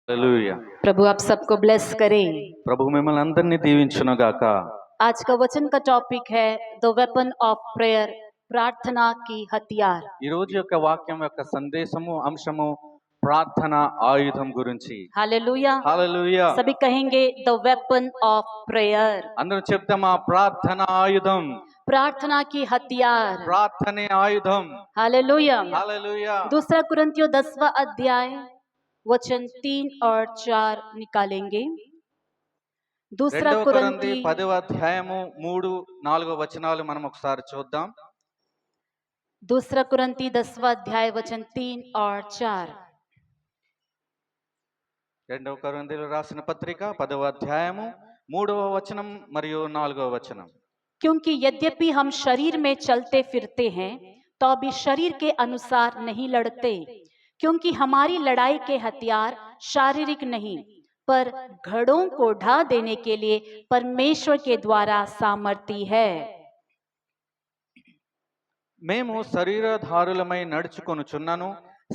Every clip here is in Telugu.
హల్లెలూయా. प्रभु आप सबको ब्लेस करे। ప్రభు మిమ్మల్ని అందరినీ దీవించును గాక. आज का वचन का टॉपिक है द वेपन ऑफ प्रेयर, प्रार्थना की हथियार। ఈ రోజు యొక్క వాక్యం యొక్క సందేశము అంశము ప్రార్థన ఆయుధం గురించి. हालेलुया। హల్లెలూయా. सभी कहेंगे द वेपन ऑफ प्रेयर, అందరూ చెప్తామా ప్రార్థన ఆయుధం, प्रार्थना की हथियार। ప్రార్థనే ఆయుధం. हालेलुया। హల్లెలూయా. दूसरा कुरिन्थियों 10वां अध्याय वचन 3 और 4 निकालेंगे। दूसरा రెండవ కొరింథీ कुरिन्थी 10వ అధ్యాయము 3, 4 వచనాలు మనం ఒకసారి చూద్దాం. दूसरा कुरिन्थी 10वां अध्याय वचन 3 और 4। రెండవ కొరింథీయులకు రాసిన పత్రిక 10వ అధ్యాయము 3వ వచనం మరియు 4వ వచనం. क्योंकि यद्यपि हम शरीर में चलते फिरते हैं तो भी शरीर के अनुसार नहीं लड़ते, क्योंकि हमारी लड़ाई के हथियार शारीरिक नहीं पर घड़ों को ढा देने के लिए परमेश्वर के द्वारा सामर्थी है। మేము శరీరధారులమై నడుచుకొనుచున్నను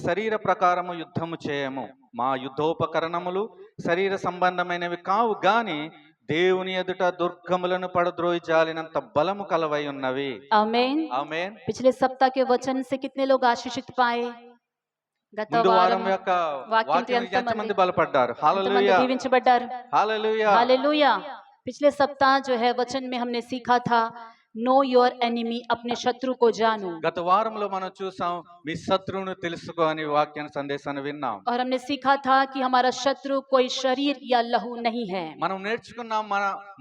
శరీర ప్రకారము యుద్ధము చేయము. మా యుద్ధోపకరణములు శరీర సంబంధమైనవి కావు గాని దేవుని ఎదుట దుర్గములను పడద్రోయి జాలినంత బలము కలవై ఉన్నవి. आमीन। ఆమేన్. पिछले सप्ताह के वचन से कितने लोग आशीषित पाए? गत ముందు వారం వారం యొక్క వాక్యంతో వాక్యం ఎంతమంది బలపడ్డారు? ఎంతమంది హల్లెలూయా. దీవించబడ్డారు? హల్లెలూయా. हालेलुया। पिछले सप्ताह जो है वचन में हमने सीखा था नो योर एनिमी, अपने शत्रु को जानो। గత వారంలో మనం చూసాం మీ శత్రువును తెలుసుకో అని వాక్య సందేశాన్ని విన్నాం. और हमने सीखा था कि हमारा शत्रु कोई शरीर या लहू नहीं है, మనం నేర్చుకున్నాం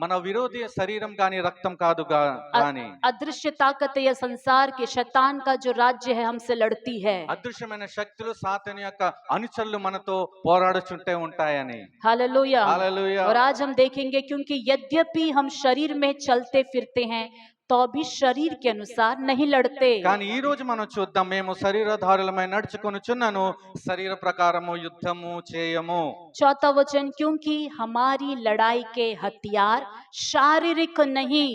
మన విరోధి శరీరం గాని రక్తం కాదు గాని अदृश्य ताकत या संसार के शैतान का जो राज्य है हमसे लड़ती है। అదృశ్యమైన శక్తులు సాతాను యొక్క అనుచరులు మనతో పోరాడుచుంటే ఉంటాయని. हालेलुया। హల్లెలూయా. और आज हम देखेंगे क्योंकि यद्यपि हम शरीर में चलते फिरते हैं तो भी शरीर के अनुसार नहीं लड़ते। కానీ ఈ రోజు మనం చూద్దాం మేము శరీరధారులమై నడుచుకొనుచున్నాను శరీర ప్రకారము యుద్ధము చేయము. चौथा वचन क्योंकि हमारी लड़ाई के हथियार शारीरिक नहीं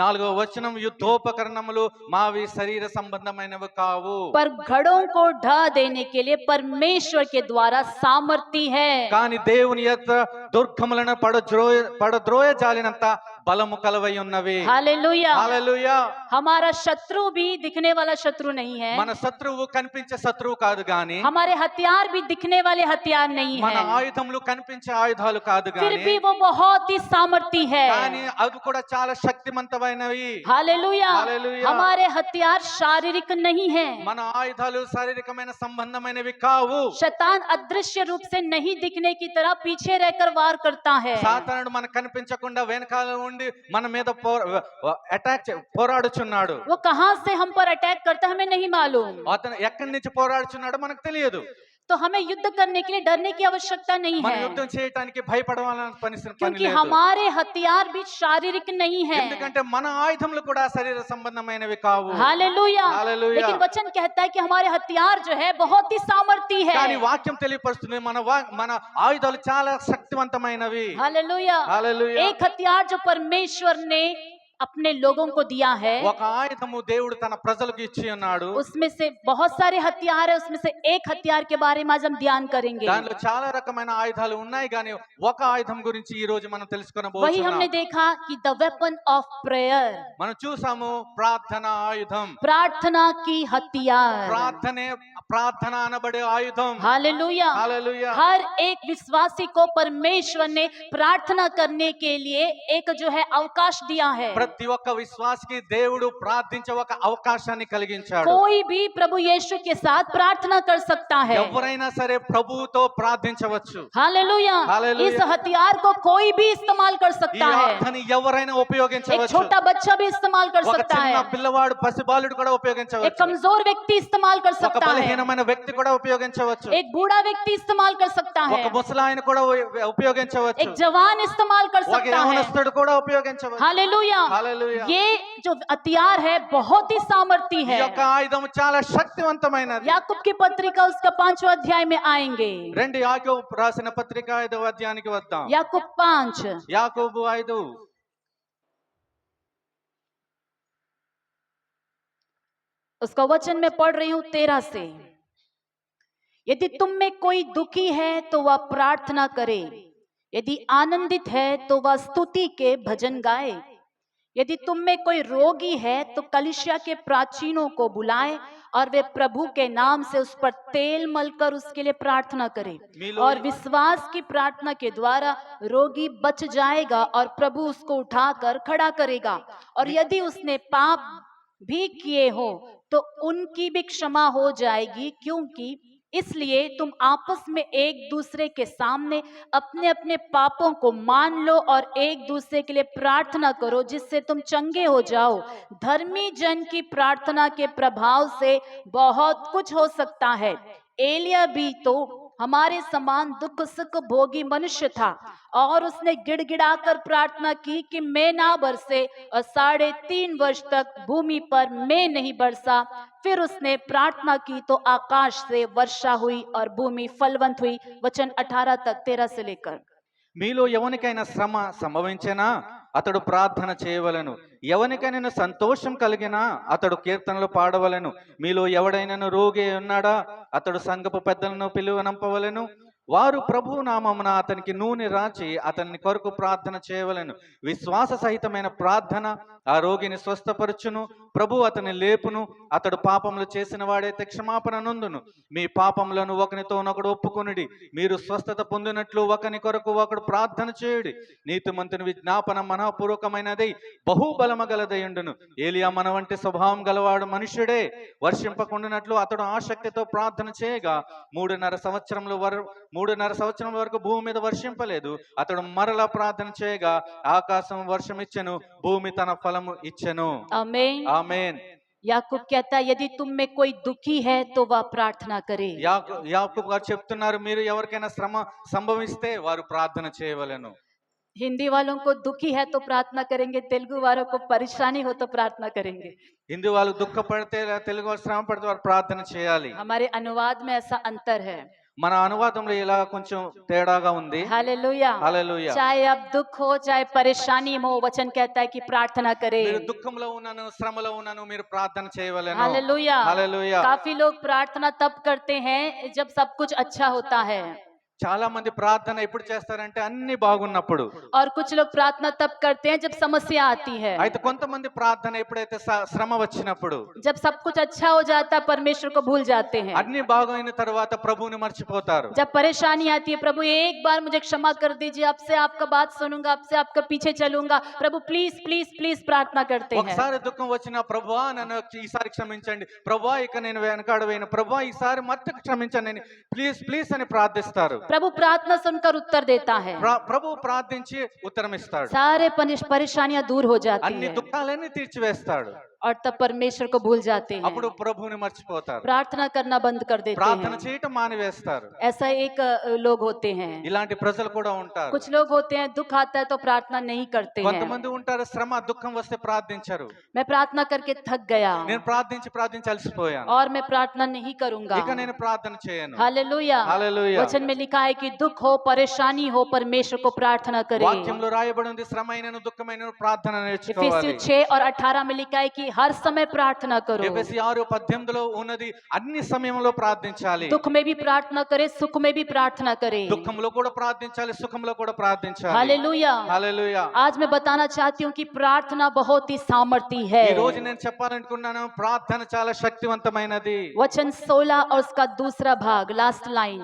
4వ వచనం యుద్ధోపకరణములు మావి శరీర సంబంధమైనవి కావు पर घड़ों को ढा देने के लिए परमेश्वर के द्वारा सामर्थी है। కానీ దేవుని యొక్క దుర్గములను పడద్రోయ జాలినంత బలము కలవై ఉన్నవి. हालेलुया। హల్లెలూయా. हमारा शत्रु भी दिखने वाला शत्रु नहीं है, మన శత్రువు కనిపించే శత్రువు కాదు గాని हमारे हथियार भी दिखने वाले हथियार नहीं మన है, ఆయుధములు కనిపించే ఆయుధాలు కాదు फिर గాని भी वो बहुत ही सामर्थी है। కానీ అవి కూడా చాలా శక్తివంతమైనవి. हालेलुया। हालेलुया। हमारे हथियार शारीरिक नहीं है, మన ఆయుధాలు శారీరకమైన సంబంధమైనవి కావు. शैतान अदृश्य रूप से नहीं दिखने की तरह पीछे रहकर वार करता है। సాతానుడు మనకు కనిపించకుండా వెనకాల ఉండి మన మీద పోరాడుచున్నాడు. वो कहां से हम पर अटैक करता है हमें नहीं मालूम, అతను ఎక్కడి నుంచి పోరాడుచున్నాడో మనకు తెలియదు. तो हमें युद्ध करने के लिए डरने की आवश्यकता नहीं మన है, యుద్ధం చేయడానికి భయపడవాలని పని क्योंकि లేదు. हमारे हथियार भी शारीरिक नहीं है। ఎందుకంటే మన ఆయుధములు కూడా శరీర సంబంధమైనవి కావు. हालेलुया। हालेलुया। लेकिन वचन कहता है कि हमारे हथियार जो है बहुत ही सामर्थी है। కానీ వాక్యం తెలియపరుస్తుంది మన ఆయుధాలు చాలా శక్తివంతమైనవి. हालेलुया। హల్లెలూయా. एक हथियार जो परमेश्वर ने अपने लोगों को दिया है, ఒక ఆయుధము దేవుడు తన ప్రజలకు ఇచ్చి ఉన్నాడు. उसमें से बहुत सारे हथियार है, उसमें से एक हथियार के बारे में आज हम ध्यान करेंगे। దానిలో చాలా రకమైన ఆయుధాలు ఉన్నాయి కానీ ఒక ఆయుధం గురించి ఈ రోజు మనం वही हमने తెలుసుకొనబోతున్నాం. देखा कि द वेपन ऑफ प्रेयर, మనం చూసాము ప్రార్థన ఆయుధం. प्रार्थना की हथियार। ప్రార్థన అనబడే ఆయుధం. हालेलुया। హల్లెలూయా. हर एक विश्वासी को परमेश्वर ने प्रार्थना करने के लिए एक जो है अवकाश दिया है। ప్రతి ఒక్క విశ్వాసికి దేవుడు ప్రార్థించే ఒక అవకాశాన్ని కలిగించాడు. कोई भी प्रभु यीशु के साथ प्रार्थना कर सकता है। ఎవరైనా సరే ప్రభువుతో ప్రార్థించవచ్చు. हालेलुया। हालेलुया। इस हथियार को कोई भी इस्तेमाल कर ఈ सकता है, ఆయుధాన్ని ఎవరైనా एक ఉపయోగించవచ్చు. छोटा बच्चा भी इस्तेमाल कर ఒక सकता చిన్న है, పిల్లవాడు పసిబాలుడు కూడా एक ఉపయోగించవచ్చు. कमजोर व्यक्ति इस्तेमाल कर ఒక सकता है, బలహీనమైన వ్యక్తి కూడా ఉపయోగించవచ్చు. एक बूढ़ा व्यक्ति इस्तेमाल कर सकता ఒక है, ముసలాయన కూడా ఉపయోగించవచ్చు. एक जवान इस्तेमाल कर ఒక सकता है। యవనస్తుడు కూడా ఉపయోగించవచ్చు. हालेलुया। హల్లెలూయా. ये जो हथियार है बहुत ही सामर्थी ఈ है। యొక్క ఆయుధం చాలా శక్తివంతమైనది. याकूब की पत्रिका उसका 5वां अध्याय में आएंगे। రెండు యాకోబు రాసిన పత్రిక 5వ అధ్యాయానికి వద్దాం. याकूब 5, యాకోబు 5 उसका वचन मैं पढ़ रही हूं 13 से। यदि तुम में कोई दुखी है तो वह प्रार्थना करे, यदि आनंदित है तो वह स्तुति के भजन गाए। यदि तुम में कोई रोगी है तो कलीसिया के प्राचीनों को बुलाए और वे प्रभु के नाम से उस पर तेल मलकर उसके लिए प्रार्थना करें, మీలో और विश्वास की प्रार्थना के द्वारा रोगी बच जाएगा और प्रभु उसको उठाकर खड़ा करेगा। और यदि उसने पाप भी किए हो तो उनकी भी क्षमा हो जाएगी, क्योंकि इसलिए तुम आपस में एक दूसरे के सामने अपने अपने पापों को मान लो और एक दूसरे के लिए प्रार्थना करो, जिससे तुम चंगे हो जाओ। धर्मी जन की प्रार्थना के प्रभाव से बहुत कुछ हो सकता है। एलिया भी तो हमारे समान दुख सुख भोगी मनुष्य था, और उसने गिड़गिड़ाकर प्रार्थना की कि मैं ना बरसे, और 3.5 वर्ष तक भूमि पर मैं नहीं बरसा। फिर उसने प्रार्थना की तो आकाश से वर्षा हुई और भूमि फलवंत हुई। वचन 18 तक 13 से लेकर। మీలో ఎవరికైనా శ్రమ సంభవించినా అతడు ప్రార్థన చేయవలెను. ఎవరికైనా సంతోషం కలిగినా అతడు కీర్తనలు పాడవలెను. మీలో ఎవడైనా రోగి ఉన్నాడా అతడు సంఘపు పెద్దలను పిలువనంపవలెను. వారు ప్రభు నామమున అతనికి నూనె రాచి అతని కొరకు ప్రార్థన చేయవలెను. విశ్వాస సహితమైన ప్రార్థన ఆ రోగిని స్వస్థపరచును. ప్రభు అతని లేపును. అతడు పాపములు చేసిన వాడైతే క్షమాపణ నొందును. మీ పాపములను ఒకనితోనొకడు ఒప్పుకొనుడి. మీరు స్వస్థత పొందినట్లు ఒకని కొరకు ఒకడు ప్రార్థన చేయుడి. నీతిమంతుని విజ్ఞాపన మనఃపూర్వకమైనది, బహుబలము గలదయుండును. ఏలియా మన వంటి స్వభావం గలవాడు మనుష్యుడే. వర్షింపకుండానట్లు అతడు ఆసక్తితో ప్రార్థన చేయగా 3.5 సంవత్సరం వరకు భూమి మీద వర్షింపలేదు. అతడు మరలా ప్రార్థన చేయగా ఆకాశం వర్షం ఇచ్చెను, భూమి తన ఫలము ఇచ్చెను. आमीन। ఆమేన్. याकूब कहता है, यदि तुम में कोई दुखी है तो वह प्रार्थना करे। యాకోబు గారు చెప్తున్నారు, మీరు ఎవరికైనా శ్రమ సంభవిస్తే వారు ప్రార్థన చేయవలెను. हिंदी वालों को दुखी है तो प्रार्थना करेंगे, तेलुगु वालों को परेशानी हो तो प्रार्थना करेंगे। హిందూ వాళ్ళు దుఃఖపడితే తెలుగు వాళ్ళు శ్రమ పడితే వారు ప్రార్థన చేయాలి. हमारे अनुवाद में ऐसा अंतर है। మన అనువాదంలో ఇలా కొంచెం తేడాగా ఉంది. हालेलुया। హల్లెలూయా. चाहे अब दुख हो चाहे परेशानी हो, वचन कहता है कि प्रार्थना करे। మీరు దుఃఖంలో ఉన్నాను శ్రమలో ఉన్నాను మీరు ప్రార్థన చేయవలెను. हालेलुया। హల్లెలూయా. काफी लोग प्रार्थना तब करते हैं जब सब कुछ अच्छा होता है, చాలా మంది ప్రార్థన ఎప్పుడు చేస్తారంటే అన్ని బాగున్నప్పుడు. और कुछ लोग प्रार्थना तब करते हैं जब समस्या आती है। అయితే కొంతమంది ప్రార్థన ఎప్పుడైతే శ్రమ వచ్చినప్పుడు, जब सब कुछ अच्छा हो जाता है परमेश्वर को भूल जाते हैं। అన్ని బాగైన తర్వాత ప్రభువుని మర్చిపోతారు. जब परेशानी आती है, प्रभु एक बार मुझे क्षमा कर दीजिए, आपसे आपका बात सुनूंगा, आपसे आपका पीछे चलूंगा, प्रभु प्लीज प्लीज प्लीज प्रार्थना करते हैं। ఒకసారి దుఃఖం వచ్చిన ప్రభువా నన్ను ఈసారి క్షమించండి, ప్రభువా ఇక నేను వెనకాడవేను, ప్రభువా ఈసారి మట్టుకు క్షమించండి, ప్లీజ్ ప్లీజ్ అని ప్రార్థిస్తారు. प्रभु प्रार्थना सुनकर उत्तर देता है। ప్రభు ప్రార్థించి ఉత్తరం ఇస్తాడు. सारे परेशानियां दूर हो जाती అన్ని है, దుఃఖాలన్నీ తీర్చివేస్తాడు. और तब परमेश्वर को भूल जाते हैं, అప్పుడు ప్రభువుని మర్చిపోతారు. प्रार्थना करना बंद कर देते ప్రార్థన हैं। చేయటం మానివేస్తారు. ऐसा एक लोग होते हैं। ఇలాంటి ప్రజలు కూడా ఉంటారు. कुछ लोग होते हैं दुख आता है तो प्रार्थना नहीं करते हैं। కొంతమంది ఉంటారు శ్రమ దుఃఖం వస్తే ప్రార్థించరు. मैं प्रार्थना करके थक गया నేను ప్రార్థించి అలసిపోయాను, और मैं प्रार्थना नहीं करूंगा। ఇక నేను ప్రార్థన చేయను. हालेलुया। हालेलुया। वचन में लिखा है कि दुख हो परेशानी हो परमेश्वर को प्रार्थना करे। వాక్యంలో రాయబడి ఉంది, శ్రమైనను దుఃఖమైనను ప్రార్థన నేర్చుకోవాలి. इफिसियों 6 और 18 में लिखा है कि हर समय प्रार्थना करो। ఎఫెసీ 6:18 ఉన్నది, అన్ని సమయంలో ప్రార్థించాలి. दुख में भी प्रार्थना करे, सुख में भी प्रार्थना करे। దుఃఖంలో కూడా ప్రార్థించాలి, సుఖంలో కూడా ప్రార్థించాలి. हालेलुया। హల్లెలూయా. आज मैं बताना चाहती हूँ कि प्रार्थना बहुत ही सामर्थी है। ఈ రోజు నేను చెప్పాలనుకున్నాను, ప్రార్థన చాలా శక్తివంతమైనది. वचन 16 और उसका दूसरा भाग, लास्ट लाइन।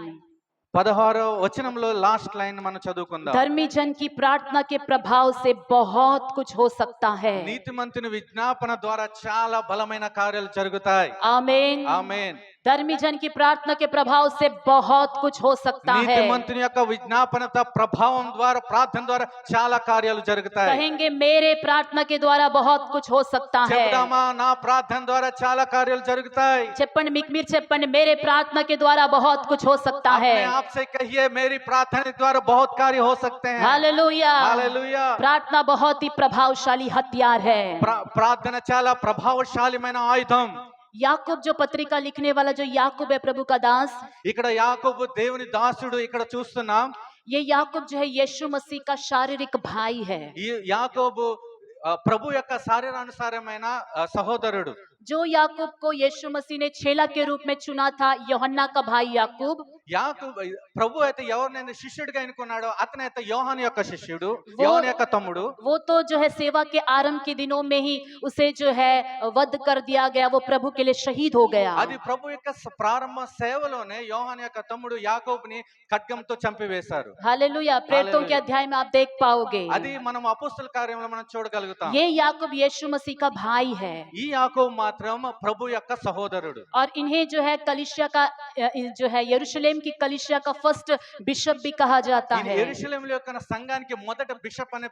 16వ వచనంలో లాస్ట్ లైన్ మనం చదువుకుందాం. धर्मी जन की प्रार्थना के प्रभाव से बहुत कुछ हो सकता है। నీతిమంతుని విజ్ఞాపన ద్వారా చాలా బలమైన కార్యాలు జరుగుతాయి. आमीन। ఆమేన్. धर्मी जन की प्रार्थना के प्रभाव से बहुत कुछ हो सकता है। నీతిమంతుని యొక్క విజ్ఞాపన ప్రభావం ద్వారా ప్రార్థన ద్వారా చాలా కార్యాలు జరుగుతాయి. कहेंगे मेरे प्रार्थना के द्वारा बहुत कुछ हो सकता है। చెప్దామా, నా ప్రార్థన ద్వారా చాలా కార్యాలు జరుగుతాయి. చెప్పండి, మీరు చెప్పండి, मेरे प्रार्थना के द्वारा बहुत कुछ हो सकता है। अपने आप से कहिए, मेरी प्रार्थना के द्वारा बहुत कार्य हो सकते हैं. हालेलुया। हालेलुया. प्रार्थना बहुत ही प्रभावशाली हथियार है। ప్రార్థన చాలా ప్రభావశాలిమైన ఆయుధం. याकूब जो पत्रिका लिखने वाला, जो याकूब है प्रभु का दास, ఇక్కడ యాకోబు దేవుని దాసుడు. ఇక్కడ చూస్తున్నాం, ये याकूब जो है यीशु मसीह का शारीरिक भाई है। ఈ యాకోబు ప్రభు యొక్క శరీరానుసారమైన సహోదరుడు. जो याकूब को यीशु मसीह ने चेला के रूप में चुना था, यूहन्ना का भाई याकूब, యాకోబు ప్రభు అయితే ఎవరినైనా శిష్యుడిగా ఎన్నుకున్నాడో అతనైతే యోహాను యొక్క శిష్యుడు, वो యోహాను యొక్క తమ్ముడు. वो तो जो है सेवा के आरंभ के दिनों में ही उसे जो है वध कर दिया गया, वो प्रभु के लिए शहीद हो गया। అది ప్రభు యొక్క ప్రారంభ సేవలోనే యోహాను యొక్క తమ్ముడు యాకోబుని ఖడ్గంతో చంపివేశారు. हालेलुया। प्रेरितों के अध्याय में आप देख पाओगे అది మనం అపోస్తల కార్యంలో మనం చూడగలుగుతాం. ये याकूब यीशु मसीह का भाई है, ఈ యాకోబు మాత్రం ప్రభు యొక్క సహోదరుడు. और इन्हें जो है कलीसिया का जो है यरूशलेम की कलीसिया का फर्स्ट बिशप भी कहा जाता ఈయన है। యెరూషలేములో యొక్క సంఘానికి మొదట బిషప్ అని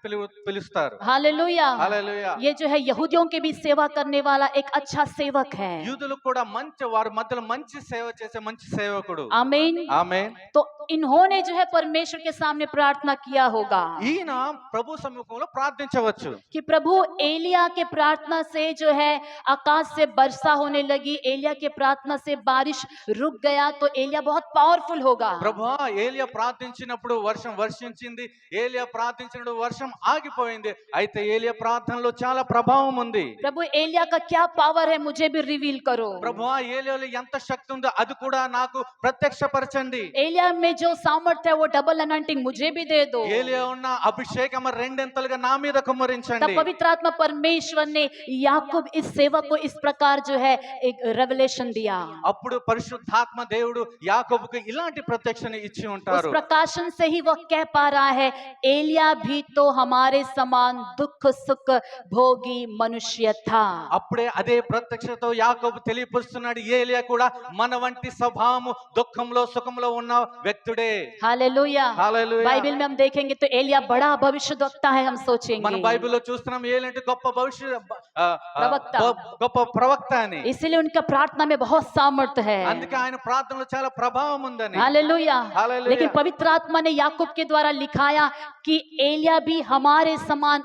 పిలుస్తారు. हालेलुया। హల్లెలూయా. ये जो है यहूदियों के भी सेवा करने वाला एक अच्छा सेवक है। యూదులకు కూడా మంచి వారి మధ్యలో మంచి సేవ చేసే మంచి సేవకుడు. आमीन। ఆమేన్. तो इन्होंने जो है परमेश्वर के सामने प्रार्थना किया होगा ఈయన ప్రభు సముఖంలో ప్రార్థించవచ్చు. कि प्रभु एलिया के प्रार्थना से जो है आकाश से वर्षा होने लगी, एलिया के प्रार्थना से बारिश रुक गया, तो एलिया बहुत पावरफुल होगा। ప్రభువా ఏలియా ప్రార్థించినప్పుడు వర్షం వర్షించింది, ఏలియా ప్రార్థించినప్పుడు వర్షం ఆగిపోయింది. అయితే ఏలియా ప్రార్థనలో చాలా ప్రభావం ఉంది. प्रभु एलिया का क्या पावर है मुझे भी रिवील करो। ప్రభువా ఏలియాలో ఎంత శక్తి ఉందో అది కూడా నాకు ప్రత్యక్షపరచండి. एलिया में जो सामर्थ्य है वो डबल अनॉइंटिंग मुझे भी दे दो। ఏలియా ఉన్న అభిషేకం రెండింతలుగా నా మీద तब కుమ్మరించండి. पवित्र आत्मा परमेश्वर ने याकूब इस सेवक को इस प्रकार जो है एक रेवलेशन दिया। అప్పుడు పరిశుద్ధాత్మ దేవుడు యాకోబుకు ఇలాంటి ప్రత్యక్షని ఇచ్చి उस ఉంటారు. प्रकाशन से ही वह कह पा रहा है एलिया भी तो हमारे समान दुख सुख भोगी मनुष्य था। అప్పుడే అదే ప్రత్యక్షతో యాకోబు తెలియపరుస్తున్నాడు, ఏలియా కూడా మన వంటి స్వభావము దుఃఖంలో సుఖంలో ఉన్న వ్యక్తుడే. हालेलूया। హల్లెలూయా. बाइबल में हम देखेंगे तो एलिया बड़ा भविष्यद्वक्ता है, हम మన सोचेंगे। బైబిల్లో చూస్తున్నాం ఏలియా గొప్ప ప్రవక్త. గొప్ప ప్రవక్త అని. इसीलिए उनका प्रार्थना में बहुत सामर्थ्य है। అందుకే ఆయన ప్రార్థనలో చాలా ప్రభావం ఉందని. हालेलुया। हालेलुया। लेकिन पवित्र आत्मा ने याकूब के द्वारा लिखाया कि एलिया भी हमारे समान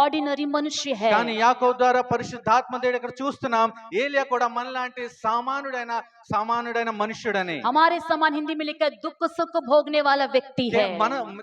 ऑर्डिनरी मनुष्य है। కానీ యాకోబు ద్వారా పరిశుద్ధాత్మ దేవుడు ఇక్కడ చూస్తున్నాం ఏలియా కూడా మనలాంటి సామాన్యుడైన మనుష్యుడని. हमारे समान हिंदी में लिखा है दुख सुख भोगने वाला व्यक्ति है।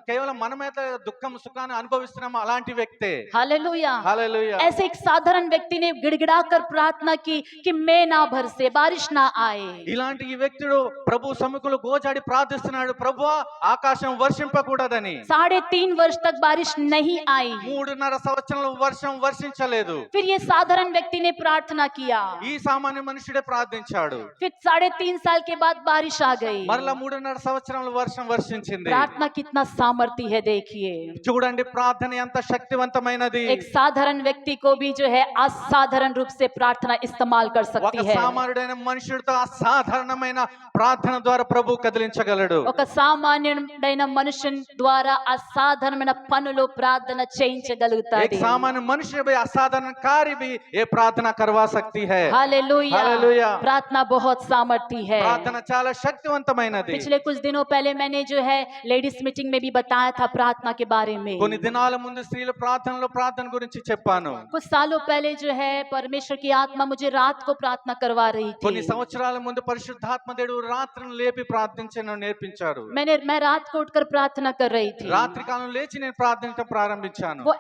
కేవలం మనమైతే దుఃఖం సుఖాన్ని అనుభవిస్తున్నాం అలాంటి వ్యక్తే. हालेलुया। హల్లెలూయా. ऐसे एक साधारण व्यक्ति ने गिड़गिड़ा कर प्रार्थना की कि मैं ना बरसे, बारिश ना आए। ఇలాంటి ఈ వ్యక్తుడు ప్రభు సముఖంలో గోజాడి ప్రార్థిస్తున్నాడు, ప్రభువా ఆకాశం వర్షింపకూడదని. 3.5 वर्ष तक बारिश नहीं आई। 3.5 సంవత్సరంలో వర్షం వర్షించలేదు. फिर ये साधारण व्यक्ति ने प्रार्थना किया, ఈ సామాన్య మనుషుడే ప్రార్థించాడు. फिर 3.5 साल के बाद बारिश आ गई। మరలా 3.5 సంవత్సరంలో వర్షం వర్షించింది. प्रार्थना कितना सामर्थ्य है देखिए। చూడండి ప్రార్థన ఎంత శక్తివంతమైనది. एक साधारण व्यक्ति को भी जो है असाधारण रूप से प्रार्थना इस्तेमाल कर ఒక सकती है। సామాన్యుడైన మనుషుడితో అసాధారణమైన ప్రార్థన ద్వారా ప్రభు కదిలించగలడు. ఒక సామాన్యుడైన మనుషుని ద్వారా అసాధారణమైన పనులు ప్రార్థన చేయించగలుగుతాడు। एक सामान्य मनुष्य भी असाधारण कार्य भी ये प्रार्थना करवा सकती है. हालेलुया। हालेलुया। प्रार्थना बहुत सामर्थी है। प्रार्थना చాలా శక్తివంతమైనది. पिछले कुछ दिनों पहले मैंने जो है लेडीज मीटिंग में भी बताया था प्रार्थना के बारे में। కొన్ని దినాల ముందు స్త్రీల ప్రార్థనలో ప్రార్థన గురించి చెప్పాను. कुछ सालों पहले जो है परमेश्वर की आत्मा मुझे रात को प्रार्थना करवा रही కొన్ని थी। సంవత్సరాల ముందు పరిశుద్ధాత్మ దేవుడు రాత్రిని లేపి ప్రార్థించను నేర్పించారు. मैं रात को उठकर प्रार्थना कर रही थी। రాత్రి కాలం లేచి నేను ప్రార్థించడం ప్రారంభించాను. वो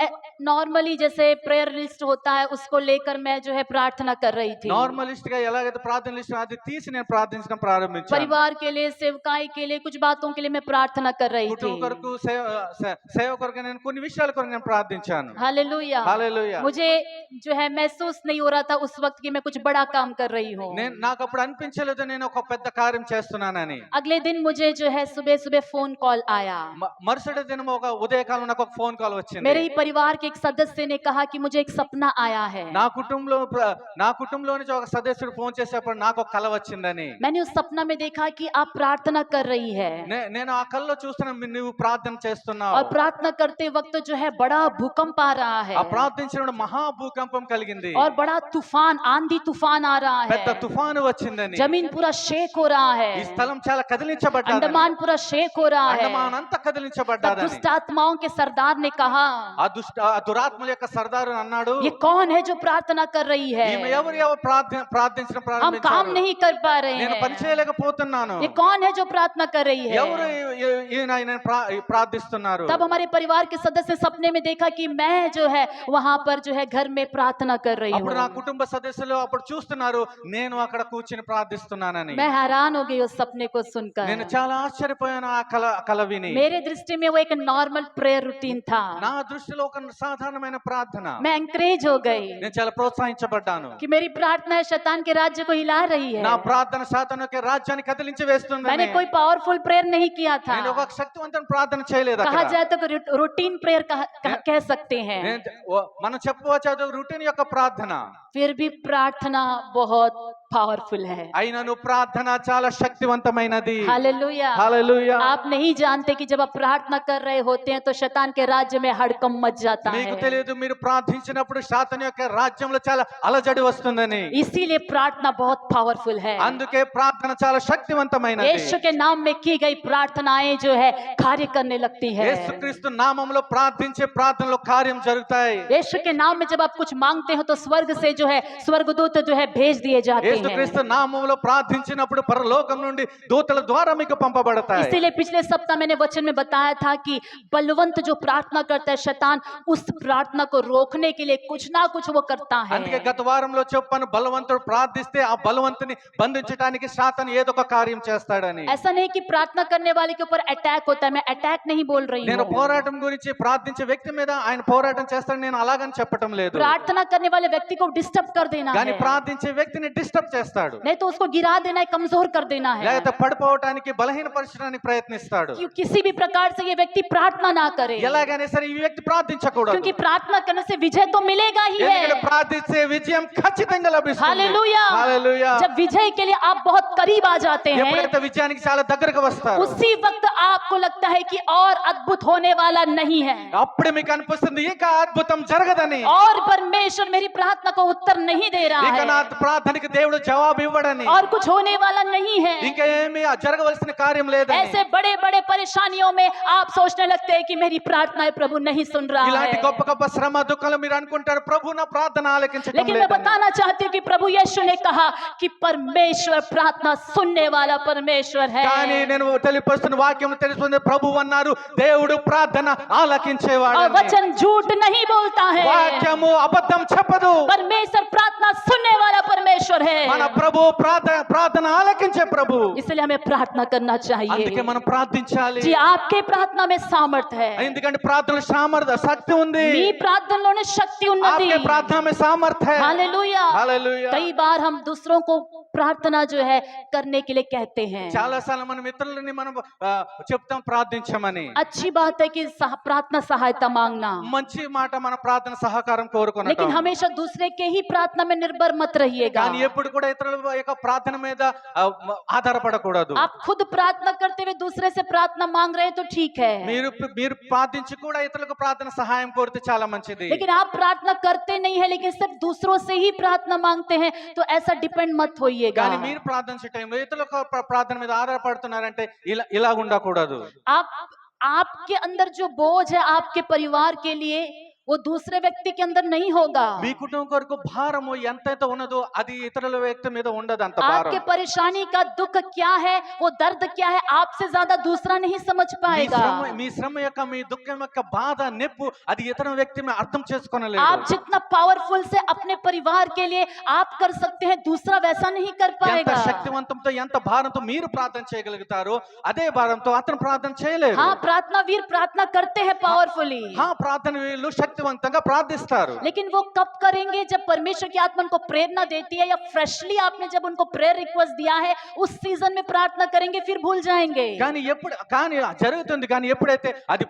नॉर्मली जैसे प्रेयर लिस्ट होता है उसको लेकर मैं जो है प्रार्थना कर रही थी। నార్మలిస్ట్ గా ఎలాగైతే ప్రార్థన లిస్ట్ అది తీసి నేను ప్రార్థించడం ప్రారంభించాను. परिवार के लिए, सेवकाई के लिए, कुछ बातों के लिए मैं प्रार्थना कर रही थी। కుటుంబ కొరకు సేవ కొరకు నేను కొన్ని విషయాల కొరకు నేను ప్రార్థించాను. हालेलुया। హల్లెలూయా. मुझे जो है महसूस नहीं हो रहा था उस वक्त कि मैं कुछ बड़ा काम कर रही हूँ। నాకు అప్పుడు అనిపించలేదు నేను ఒక పెద్ద కార్యం చేస్తున్నానని. अगले दिन मुझे जो है सुबह सुबह फोन कॉल आया। మరుసటి దినం ఒక ఉదయకాలం నాకు ఒక ఫోన్ కాల్ వచ్చింది. मेरे ही परिवार के एक सदस्य ने कहा कि मुझे एक सपना आया है। నా కుటుంబంలో నుంచి ఒక సదస్యుడు ఫోన్ చేసేప్పుడు నాకు ఒక కల వచ్చిందని. मैंने उस सपना में देखा कि आप प्रार्थना कर रही है నేను ఆ కల్లో చూస్తున్నా నువ్వు ప్రార్థన చేస్తున్నావు. और प्रार्थना करते वक्त जो है बड़ा भूकंप आ रहा है ఆ ప్రార్థించినప్పుడు మహా భూకంపం కలిగింది. और बड़ा तूफान, आंधी तूफान आ रहा పెద్ద है। తుఫాను వచ్చిందని. जमीन पूरा शेक हो रहा ఈ है, స్థలం చాలా కదిలించబడ్డది. अंडमान पूरा शेक हो रहा है। అండమాన్ అంతా तब కదిలించబడ్డదని. दुष्ट आत्माओं के सरदार ने कहा ఆ దురాత్మల యొక్క సర్దారు అన్నాడు, ये कौन है जो प्रार्थना कर रही है? ఈమె ఎవరు ప్రార్థించడం हम काम ప్రారంభించారు. नहीं कर पा रहे నేను పని हैं। చేయలేకపోతున్నాను. ये कौन है जो प्रार्थना कर रही है? ఎవరు ఈయన ప్రార్థిస్తున్నారు? तब हमारे परिवार के सदस्य सपने में देखा कि मैं जो है वहां पर जो है घर में प्रार्थना कर रही అప్పుడు నా हूँ। కుటుంబ సదస్సులు అప్పుడు చూస్తున్నారు నేను అక్కడ కూర్చుని ప్రార్థిస్తున్నానని. मैं हैरान हो गई उस सपने को నేను सुनकर। చాలా ఆశ్చర్యపోయాను ఆ కల విని. मेरे दृष्टि में वो एक नॉर्मल प्रेयर रूटीन था। నా దృష్టిలో ఒక సాధారణమైన ప్రార్థన. मैं एंकरेज हो गई నేను చాలా ప్రోత్సహించబడ్డాను. कि मेरी प्रार्थना शैतान के राज्य को हिला रही है। నా ప్రార్థన సాతాను యొక్క రాజ్యాన్ని కదిలించి వేస్తుందని. मैंने कोई पावरफुल प्रेयर नहीं किया था। నేను ఒక శక్తివంతమైన ప్రార్థన చేయలేదు कहा అక్కడ. जाए तो रूटीन प्रेयर कह सकते हैं। మనం చెప్పవచ్చు అది రొటీన్ యొక్క ప్రార్థన. फिर भी प्रार्थना बहुत पावरफुल है। అయినను ప్రార్థన చాలా శక్తివంతమైనది. हालेलुया। హల్లెలూయా. आप नहीं जानते कि जब आप प्रार्थना कर रहे होते हैं तो शैतान के राज्य में हड़कंप मच जाता మీకు है। తెలియదు మీరు ప్రార్థించినప్పుడు సాతాను యొక్క రాజ్యంలో చాలా అలజడి వస్తుందని. इसीलिए प्रार्थना बहुत पावरफुल है। అందుకే ప్రార్థన చాలా శక్తివంతమైనది. यीशु के नाम में की गई प्रार्थनाएं जो है कार्य करने लगती है। యేసుక్రీస్తు నామములో ప్రార్థించే ప్రార్థనలో కార్యం జరుగుతాయి. यीशु के नाम में जब आप कुछ मांगते हो तो स्वर्ग से जो है स्वर्गदूत जो है भेज दिए जाते हैं। యేసుక్రీస్తు నామములో ప్రార్థించినప్పుడు పరలోకం నుండి దూతల ద్వారా మీకు పంపబడతాయి. इसीलिए पिछले सप्ताह मैंने वचन में बताया था कि बलवंत जो प्रार्थना करता है शैतान उस प्रार्थना को रोकने के लिए कुछ ना कुछ वो करता है। అందుకే గత వారంలో చెప్పాను బలవంతుడు ప్రార్థిస్తే ఆ బలవంతుని బంధించడానికి సాతాను ఏదో ఒక కార్యం చేస్తాడని. ऐसा नहीं कि प्रार्थना करने वाले के ऊपर अटैक होता है। मैं अटैक नहीं बोल रही నేను हूँ। పోరాటం గురించి ప్రార్థించే వ్యక్తి మీద ఆయన పోరాటం చేస్తాడు నేను అలాగని చెప్పటం లేదు. प्रार्थना करने वाले व्यक्ति को डिस्टर्ब कर देना కానీ है, ప్రార్థించే వ్యక్తిని డిస్టర్బ్ చేస్తాడు. नहीं तो उसको गिरा देना है, कमजोर कर देना है। లేకపోతే పడిపోవటానికి బలహీనపరచడానికి ప్రయత్నిస్తాడు. कि किसी भी प्रकार से ये व्यक्ति प्रार्थना ना करे, ఎలాగైనా సరే ఈ వ్యక్తి ప్రార్థించకూడదు. क्योंकि प्रार्थना करने से विजय तो मिलेगा ही ఎందుకంటే है। ప్రార్థించే విజయం ఖచ్చితంగా లభిస్తుంది. हालेलुया। హల్లెలూయా. जब विजय के लिए आप बहुत करीब आ जाते हैं ఎప్పుడైతే విజయానికి చాలా దగ్గరకు వస్తారు उसी वक्त आपको लगता है कि और अद्भुत होने वाला नहीं है, అప్పుడు మీకు అనిపిస్తుంది ఇంకా అద్భుతం జరగదని, और परमेश्वर मेरी प्रार्थना को उत्तर नहीं दे रहा ఇక నా है, ప్రార్థనకి దేవుడు జవాబు ఇవ్వడని, और कुछ होने वाला नहीं है। ఇంకా ఏమీ జరగవలసిన కార్యం లేదని. ऐसे बड़े बड़े परेशानियों में आप सोचने लगते हैं कि मेरी प्रार्थनाएं प्रभु नहीं सुन रहा ఇలాంటి है। గొప్ప గొప్ప శ్రమ దుఃఖాలు మీరు అనుకుంటారు ప్రభు నా ప్రార్థన ఆలకించటం लेकिन मैं లేదని. बताना चाहती हूँ कि प्रभु यीशु ने कहा कि परमेश्वर प्रार्थना सुनने वाला परमेश्वर కానీ है, నేను తెలియపరుస్తున్న వాక్యం తెలుస్తుంది ప్రభు అన్నారు దేవుడు ప్రార్థన ఆలకించేవాడు. और वचन झूठ नहीं बोलता है। వాక్యము అబద్ధం చెప్పదు. परमेश्वर प्रार्थना सुनने वाला परमेश्वर మన है, ప్రభు ప్రార్థన ఆలకించే ప్రభు. इसलिए हमें प्रार्थना करना అందుకే चाहिए। మనం ప్రార్థించాలి. जी आपके प्रार्थना में सामर्थ है, ఎందుకంటే ప్రార్థన సామర్థ్య శక్తి ఉంది. మీ ప్రార్థనలోనే శక్తి ఉన్నది। आपके प्रार्थना में सामर्थ है. हालेलुया। हालेलुया. कई बार हम दूसरों को प्रार्थना जो है करने के लिए कहते हैं। చాలా సార్లు మన మిత్రులని మనం చెప్తాం ప్రార్థించమని. अच्छी बात है कि प्रार्थना सहायता मांगना, మంచి మాట మన ప్రార్థన సహకారం కోరుకున్నాం. लेकिन हमेशा दूसरे के ही प्रार्थना में निर्भर मत रहिएगा। కానీ ఎప్పుడు కూడా ఇతరుల యొక్క ప్రార్థన మీద ఆధారపడకూడదు. आप खुद प्रार्थना करते हुए दूसरे से प्रार्थना मांग रहे हैं तो ठीक है, మీరు ప్రార్థించి కూడా ఇతరులకు ప్రార్థన సహాయం కోరితే చాలా మంచిది. लेकिन आप प्रार्थना करते नहीं है लेकिन सिर्फ दूसरों से ही प्रार्थना मांगते हैं तो ऐसा डिपेंड मत होइएगा। కానీ మీరు ప్రార్థించే టైంలో ఇతరుల ప్రార్థన మీద ఆధారపడుతున్నారంటే ఇలా ఉండకూడదు. आपके अंदर जो बोझ है आपके परिवार के लिए वो दूसरे व्यक्ति के अंदर नहीं होगा। మీ కుటుంబం కొరకు భారము ఎంతైతే ఉన్నదో అది ఇతరుల వ్యక్తి మీద ఉండదు అంత భారం. आपके परेशानी का दुख क्या है, वो दर्द क्या है, आपसे ज्यादा दूसरा नहीं समझ पाएगा। మీ శ్రమ యొక్క మీ దుఃఖం యొక్క బాధ నొప్పి అది ఇతర వ్యక్తి में అర్థం చేసుకోనలేదు. आप जितना पावरफुल से अपने परिवार के लिए आप कर सकते हैं दूसरा वैसा नहीं कर ఎంత पाएगा। శక్తివంతంతో ఎంత భారంతో మీరు ప్రార్థన చేయగలుగుతారో అదే భారంతో అతను ప్రార్థన చేయలేరు. हाँ, प्रार्थना वीर प्रार्थना करते हैं पावरफुली, ప్రార్థన వీళ్ళు శక్తివంతంగా ప్రార్థిస్తారు. लेकिन वो कब करेंगे जब परमेश्वर की आत्मा उनको प्रेरणा देती है या फ्रेशली आपने जब उनको प्रेयर रिक्वेस्ट दिया है उस सीजन में प्रार्थना करेंगे, फिर भूल जाएंगे। కానీ జరుగుతుంది కానీ ఎప్పుడైతే అది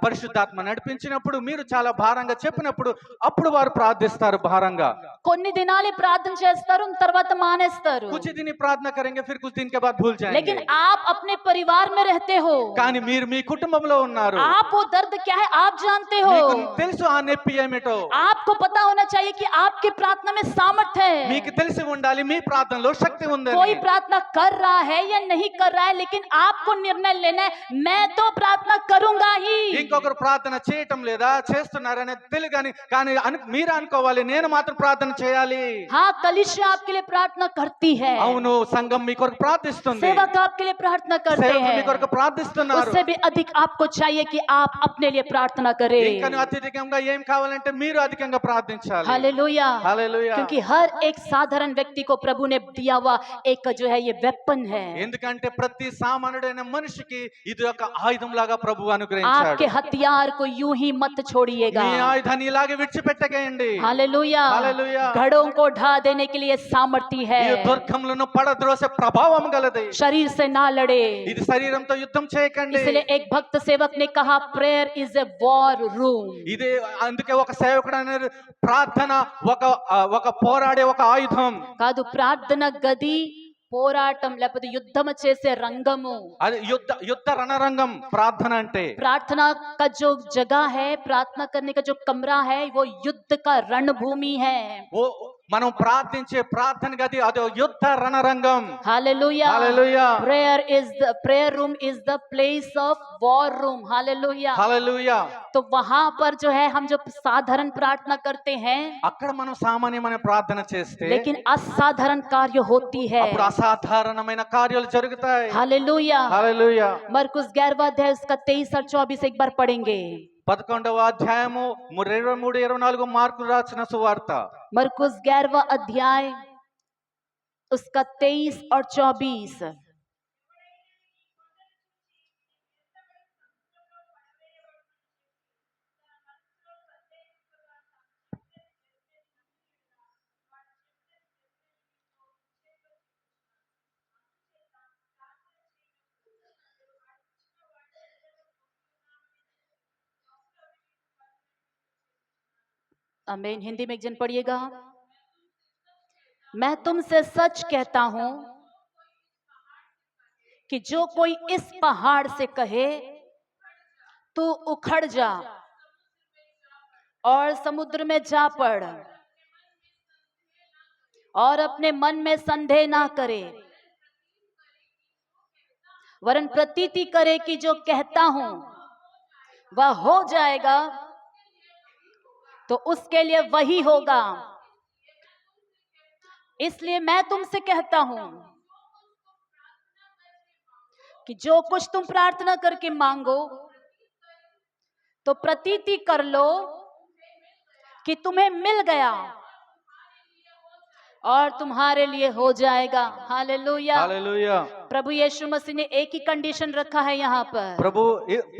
పరిశుద్ధాత్మ నడిపించినప్పుడు మీరు చాలా భారంగా చెప్పినప్పుడు అప్పుడు వారు ప్రార్థిస్తారు భారంగా. కొన్ని దినాలే ప్రార్థన చేస్తారు తర్వాత మానేస్తారు, कुछ दिन ही प्रार्थना करेंगे फिर कुछ दिन के बाद भूल जाएंगे. लेकिन आप अपने परिवार में रहते हो, కానీ మీరు మీ కుటుంబంలో ఉన్నారు. आप वो दर्द क्या है आप जानते हो। మీకు తెలుసు ఆ నొప్పి ఏమిటో. आपको पता होना चाहिए कि आपकी प्रार्थना में सामर्थ है। మీకు తెలిసి ఉండాలి మీ ప్రార్థనలో శక్తి ఉందని. कोई प्रार्थना कर रहा है या नहीं कर रहा है लेकिन आपको निर्णय लेना है मैं तो प्रार्थना करूंगा ही। ఇంకొకరు ప్రార్థన చేయటం లేదా చేస్తున్నారనే తెలియదు కానీ మీరు అనుకోవాలి నేను మాత్రం ప్రార్థన చేయాలి. हाँ, कलीसिया आपके लिए प्रार्थना करती है, అవును, సంఘం మీ కొరకు ప్రార్థిస్తుంది, सेवक आपके लिए प्रार्थना करते సేవకులు మీ हैं. కొరకు ప్రార్థిస్తున్నారు. उससे भी अधिक आपको चाहिए कि आप अपने लिए प्रार्थना करें. ఇంకా అత్యధికంగా ఏం కావాలంటే మీరు అధికంగా ప్రార్థించాలి. हालेलुया. హల్లెలూయా. क्योंकि हर एक साधारण व्यक्ति को प्रभु ने दिया हुआ एक जो है ये वेपन है. ఎందుకంటే ప్రతి సామాన్యుడైన మనిషికి ఇది ఒక ఆయుధం లాగా ప్రభువు అనుగ్రహించాడు. आपके हथियार को यूं ही मत छोड़िएगा. మీ ఆయుధాన్ని ఇలాగే విడిచిపెట్టకండి. हालेलुया. हालेलुया. घड़ों को ढा देने के लिए सामर्थ्य ఈ है. దుర్గములను పడద్రోసే ప్రభావం గలది. शरीर से ना लड़े. ఇది శరీరంతో యుద్ధం చేయకండి. इसलिए एक भक्त सेवक ने कहा prayer is a war room. ఇది అందుకే ఒక సేవకుడు అనేది ప్రార్థన ఒక పోరాడే ఒక ఆయుధం. కాదు, ప్రార్థన గది పోరాటం లేకపోతే యుద్ధం చేసే రంగము. అది యుద్ధ రణరంగం ప్రార్థన అంటే. प्रार्थना का जो जगह है, प्रार्थना करने का जो कमरा है, वो युद्ध का रणभूमि है. ఓ మనం ప్రార్థించే ప్రార్థన గది అది యుద్ధ రణరంగం. Hallelujah. Hallelujah. prayer room is the place of war room. Hallelujah. Hallelujah. तो वहां पर जो है हम जो साधारण प्रार्थना करते हैं, అక్కడ మనం సామాన్యమైన ప్రార్థన చేస్తే लेकिन असाधारण कार्य होती है. అప్పుడు అసాధారణమైన కార్యాలు జరుగుతాయి. हालेलुया. హల్లెలూయా. मरकुस 11वां अध्याय उसका 23 और 24 एक बार पढ़ेंगे. 11వ అధ్యాయము 23-24 మార్కు రాసిన సువార్త. मरकुस 11वां अध्याय उसका 23 और 24. आमीन. हिंदी में एक जन पढ़िएगा. मैं तुमसे सच कहता हूं कि जो कोई इस पहाड़ से कहे तू उखड़ जा और समुद्र में जा पड़ और अपने मन में संदेह ना करे, वरन प्रतीति करे कि जो कहता हूं वह हो जाएगा, तो उसके लिए वही होगा. इसलिए मैं तुमसे कहता हूं कि जो कुछ तुम प्रार्थना करके मांगो तो प्रतीति कर लो कि तुम्हें मिल गया और तुम्हारे लिए हो जाएगा. हालेलुया. हालेलुया. प्रभु यीशु मसीह ने एक ही कंडीशन रखा है यहाँ पर.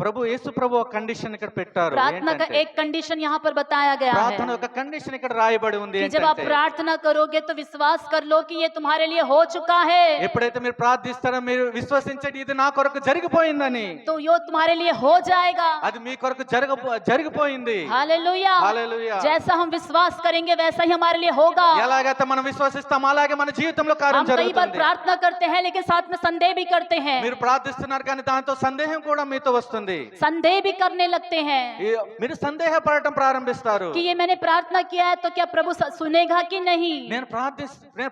ప్రభు యేసు ప్రభు ఒక కండిషన్ ఇక్కడ పెట్టారు. प्रार्थना का एक कंडीशन यहाँ पर बताया गया ప్రార్థన है ఒక కండిషన్ ఇక్కడ రాయబడి ఉంది. कि जब आप प्रार्थना करोगे तो विश्वास कर लो कि ये तुम्हारे लिए हो चुका है. ఎప్పుడైతే మీరు ప్రార్థిస్తారో మీరు విశ్వసించండి ఇది నా కొరకు జరిగిపోయిందని. तो यो तुम्हारे लिए हो जाएगा. అది మీ కొరకు జరిగిపోయింది. हालेलुया. हालेलुया. जैसा हम विश्वास करेंगे वैसा ही हमारे लिए होगा. ఎలాగైతే మనం విశ్వసిస్తాం అలాగే మన జీవితంలో కార్యం हम कई बार జరుగుతుంది. प्रार्थना करते हैं लेकिन साथ में संदेह भी करते हैं. మీరు ప్రార్థిస్తున్నారు కానీ దాంతో సందేహం కూడా మీతో వస్తుంది. संदेह भी करने लगते हैं మీరు సందేహపడటం ప్రారంభిస్తారు. कि ये मैंने प्रार्थना किया है तो क्या प्रभु सुनेगा कि नहीं. నేను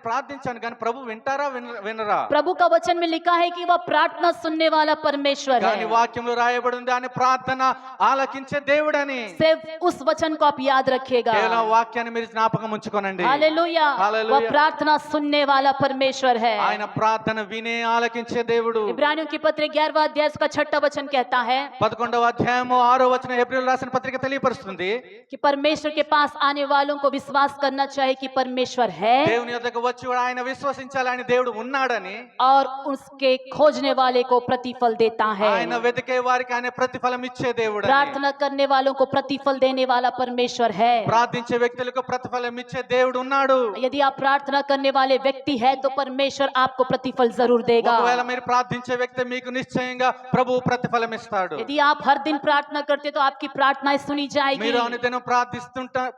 ప్రార్థించాను కానీ ప్రభు వింటారా వినరా. प्रभु का वचन में लिखा है कि वह प्रार्थना सुनने वाला परमेश्वर కానీ है. వాక్యంలో రాయబడి ఉంది ఆయన ప్రార్థన ఆలకించే దేవుడని. सिर्फ उस वचन को आप याद रखिएगा. కేవలం వాక్యాన్ని మీరు జ్ఞాపకం ఉంచుకోనండి. हालेलुया. हालेलुया. वह प्रार्थना सुनने वाला परमेश्वर है. ఆయన ప్రార్థన వినే ఆలకించే దేవుడు. इब्रानियों की पत्र 11वां अध्याय का 6वां वचन कहता है 11వ అధ్యాయము 6వ వచనం హెబ్రీయులకు రాసిన పత్రిక తెలియపరుస్తుంది कि परमेश्वर के पास आने वालों को विश्वास करना चाहिए कि परमेश्वर है దేవుని యొద్దకు వచ్చి ఆయన విశ్వసించాలి ఆయన దేవుడు ఉన్నాడని. और उसके खोजने वाले को प्रतिफल देता है. ఆయన వెతికే వారికి ఆయన ప్రతిఫలం ఇచ్చే దేవుడు. प्रार्थना करने वालों को प्रतिफल देने वाला परमेश्वर है. ప్రార్థించే వ్యక్తులకు ప్రతిఫలం ఇచ్చే దేవుడు ఉన్నాడు. यदि आप प्रार्थना करने वाले व्यक्ति है तो परमेश्वर आपको प्रतिफल जरूर देगा. ఒకవేళ మీరు ప్రార్థించే వ్యక్తి మీకు నిశ్చయంగా ప్రభువు ప్రతిఫలం ఇస్తాడు. यदि आप हर दिन प्रार्थना करते तो आपकी प्रार्थनाएं सुनी जाएगी. మీరు అనుదినం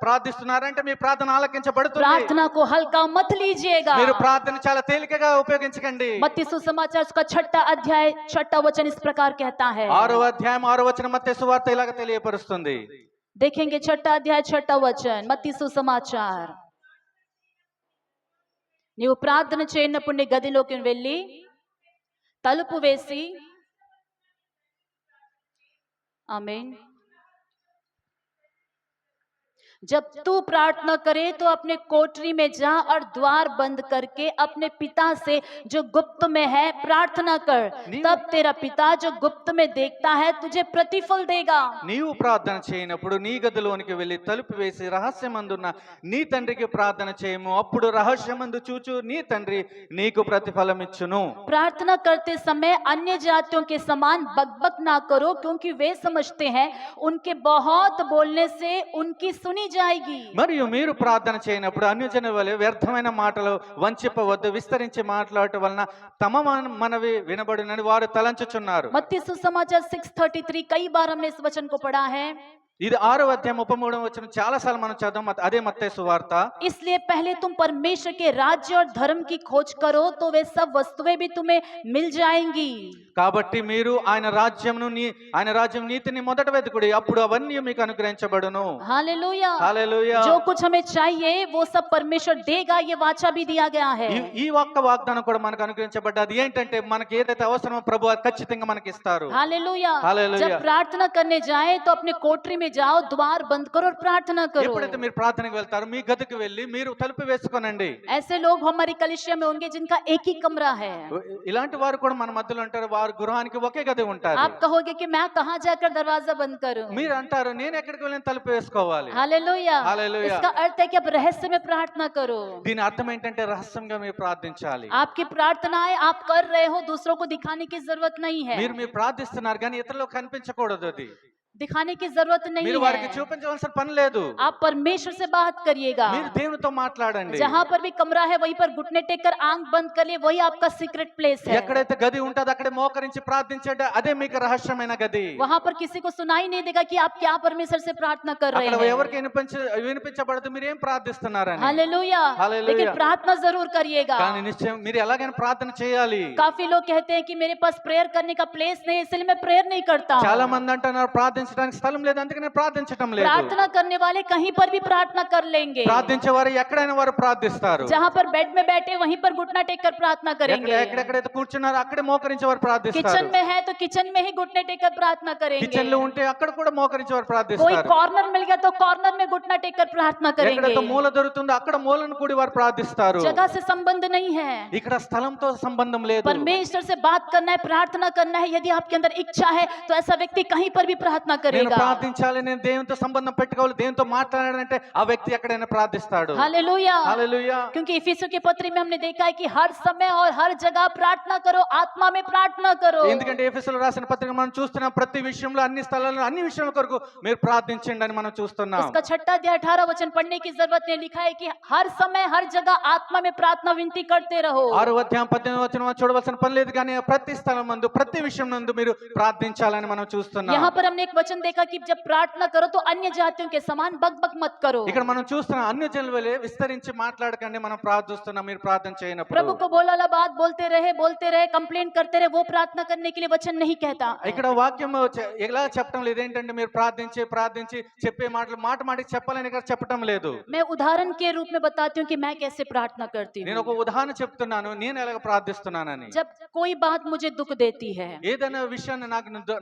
ప్రార్థిస్తున్నారంటే మీ ప్రార్థన ఆలకించబడుతుంది. प्रार्थना को हल्का मत लीजिएगा. మీరు ప్రార్థన చాలా తేలికగా ఉపయోగించకండి. मत्ती सुसमाचार उसका 6वां अध्याय 6वां वचन इस प्रकार कहता है. 6వ అధ్యాయం 6వ వచనం మత్తయి సువార్త ఇలాగ తెలియపరుస్తుంది. देखेंगे 6वां अध्याय 6वां वचन मत्ती सुसमाचार. నీవు ప్రార్థన చేయనప్పుడు నీ గదిలోకి వెళ్ళి తలుపు వేసి आमीन। जब तू प्रार्थना करे तो अपने कोठरी में जा और द्वार बंद करके अपने पिता से जो गुप्त में है प्रार्थना कर, तब तेरा पिता जो गुप्त में देखता है तुझे प्रतिफल देगा। నీవు ప్రార్థన చేయనప్పుడు నీ గదిలోనికి వెళ్ళి తలుపు వేసి రహస్యమందున్న నీ తండ్రికి ప్రార్థన చేయము, అప్పుడు రహస్యమందు చూచు నీ తండ్రి నీకు ప్రతిఫలం ఇచ్చును. प्रार्थना करते समय अन्य जातियों के समान बकबक ना करो, क्योंकि वे समझते हैं उनके बहुत बोलने से उनकी सुनी जाएगी। మరియు మీరు ప్రార్థన చేయనప్పుడు అన్యజనుల వలె వ్యర్థమైన మాటలు వంచిపవద్దు, విస్తరించి మాట్లాడటం వలన తమ మనవి వినబడునని వారు తలంచుచున్నారు. मत्ती सुसमाचार 6:33 कई बार हमने इस वचन को पढ़ा है। ఇది 6వ అధ్యాయం 33వ వచనం చాలా సార్లు మనం చదువు. అదే మత్తయి సువార్త. इसलिए पहले तुम परमेश्वर के राज्य और धर्म की खोज करो तो वे सब वस्तुएं भी तुम्हें मिल जाएंगी। కాబట్టి మీరు ఆయన రాజ్యం నీతిని మొదట వెతుకుడి, అప్పుడు అవన్నీ మీకు అనుగ్రహించబడును. हालेलुया। హల్లెలూయా. जो कुछ हमें चाहिए वो सब परमेश्वर देगा, ये वाचा भी दिया गया है। ఈ ఒక్క వాగ్దానం కూడా మనకు అనుగ్రహించబడ్డది. ఏంటంటే మనకి ఏదైతే అవసరమో ప్రభు ఖచ్చితంగా మనకి ఇస్తారు. हालेलुया। हालेलुया। जब प्रार्थना करने जाए तो अपने कोठरी में जाओ, द्वार बंद करो और प्रार्थना करो। ఎప్పుడైతే మీరు ప్రార్థనకు వెళ్తారో మీ గదికి వెళ్ళి మీరు తలుపు వేసుకోనండి. ऐसे लोग हमारी कलीसिया में होंगे जिनका एक ही कमरा है। ఇలాంటి వారు కూడా మన మధ్యలో ఉంటారు. వారు గృహానికి ఒకే గది ఉంటారు. आप कहोगे कि मैं कहाँ जाकर दरवाजा बंद करूं? మీరు అంటారు నేను ఎక్కడికి వెళ్ళి తలుపు వేసుకోవాలి. हालेलुया। हालेलुया। इसका अर्थ है कि आप रहस्य में प्रार्थना करो। దీని అర్థం ఏంటంటే రహస్యంగా మీరు ప్రార్థించాలి. आपकी प्रार्थनाएं आप कर रहे हो, दूसरों को दिखाने की जरूरत नहीं है। మీరు ప్రార్థిస్తున్నారు కానీ ఇతరులకు కనిపించకూడదు. అది दिखाने की जरूरत नहीं మీరు వారికి है। చూపించవలసిన పని లేదు. आप परमेश्वर से बात करिएगा। మీరు దేవునితో మాట్లాడండి. जहाँ पर भी कमरा है वहीं पर घुटने टेक कर आंख बंद कर लिए, वही आपका सीक्रेट प्लेस है। ఎక్కడైతే గది ఉంటుందో అక్కడే మోకరించి ప్రార్థించండి. అదే మీకు రహస్యమైన గది. वहाँ पर किसी को सुनाई नहीं देगा कि आप क्या परमेश्वर से प्रार्थना कर रहे అక్కడ हैं। ఎవరికి వినిపించబడదు మీరు ఏం ప్రార్థిస్తున్నారని. हालेलुया। हालेलुया। लेकिन प्रार्थना जरूर करिएगा। కానీ నిశ్చయం మీరు ఎలాగైనా ప్రార్థన చేయాలి. काफी लोग कहते हैं कि मेरे पास प्रेयर करने का प्लेस नहीं, इसलिए मैं प्रेयर नहीं करता हूँ। చాలా మంది అంటున్నారు ప్రార్థించడానికి స్థలం లేదు అందుకే నేను ప్రార్థించటం లేదు. प्रार्थना करने वाले कहीं पर भी प्रार्थना कर लेंगे। ప్రార్థించేవారు ఎక్కడైనా వారు ప్రార్థిస్తారు. जहाँ पर बेड में बैठे वहीं पर घुटना टेक कर प्रार्थना करेंगे। ఎక్కడెక్కడైతే కూర్చున్నారో అక్కడే మోకరించేవారు किचन ప్రార్థిస్తారు. में है तो किचन में ही घुटने टेक कर प्रार्थना करेंगे। కిచెన్ లో ఉంటే అక్కడ కూడా మోకరించేవారు कोई ప్రార్థిస్తారు. कॉर्नर मिल गया तो कॉर्नर में घुटना टेक कर प्रार्थना करेंगे। ఎక్కడైతే మూల దొరుకుతుందో అక్కడ మూలను కూడి వారు ప్రార్థిస్తారు. जगह से संबंध नहीं है। ఇక్కడ స్థలంతో సంబంధం లేదు. परमेश्वर से बात करना है, प्रार्थना करना है। यदि आपके अंदर इच्छा है तो ऐसा व्यक्ति कहीं पर भी प्रार्थना నేను करेगा। ప్రార్థించాలి, నేను దేవునితో సంబంధం పెట్టుకోవాలి, దేవునితో మాట్లాడాలంటే ఆ వ్యక్తి ఎక్కడైనా ప్రార్థిస్తాడు. हालेलुया। హల్లెలూయా. क्योंकि इफिसियों के पत्र में हमने देखा है कि हर समय और हर जगह प्रार्थना करो, आत्मा में प्रार्थना करो। ఎందుకంటే ఎఫెసీయులకు రాసిన పత్రిక మనం చూస్తున్నాం ప్రతి విషయంలో అన్ని స్థలాల్లో అన్ని విషయాల కొరకు మీరు ప్రార్థించండి అని మనం చూస్తున్నాం. उसका 6 अध्याय 18 वचन पढ़ने की जरूरत नहीं, लिखा है कि हर समय हर जगह आत्मा में प्रार्थना विनती करते रहो। 6వ అధ్యాయం 18వ వచనం చూడవలసిన పని లేదు కానీ ప్రతి స్థలం నందు ప్రతి విషయం నందు మీరు ప్రార్థించాలని మనం చూస్తున్నాం. यहाँ पर हमने एक वचन देखा कि जब प्रार्थना करो तो अन्य जातियों के समान बकबक मत करो। ఇక్కడ మనం చూస్తున్నాం అన్య జనుల వలె విస్తరించి మాట్లాడకండి మనం ప్రార్థిస్తున్నాం. మీరు ప్రార్థన చేయనప్పుడు प्रभु को बोला बात बोलते रहे, कंप्लेंट करते रहे, वो प्रार्थना करने के लिए वचन नहीं कहता। ఇక్కడ వాక్యం ఎలా చెప్పడం లేదు. ఏంటంటే మీరు ప్రార్థించి చెప్పే మాటకి చెప్పాలని ఇక్కడ చెప్పడం లేదు. मैं उदाहरण के रूप में बताती हूँ कि मैं कैसे प्रार्थना करती నేను हूँ। ఒక ఉదాహరణ చెప్తున్నాను నేను ఎలాగ ప్రార్థిస్తున్నానని. जब कोई बात मुझे दुख देती है, ఏదైనా విషయాన్ని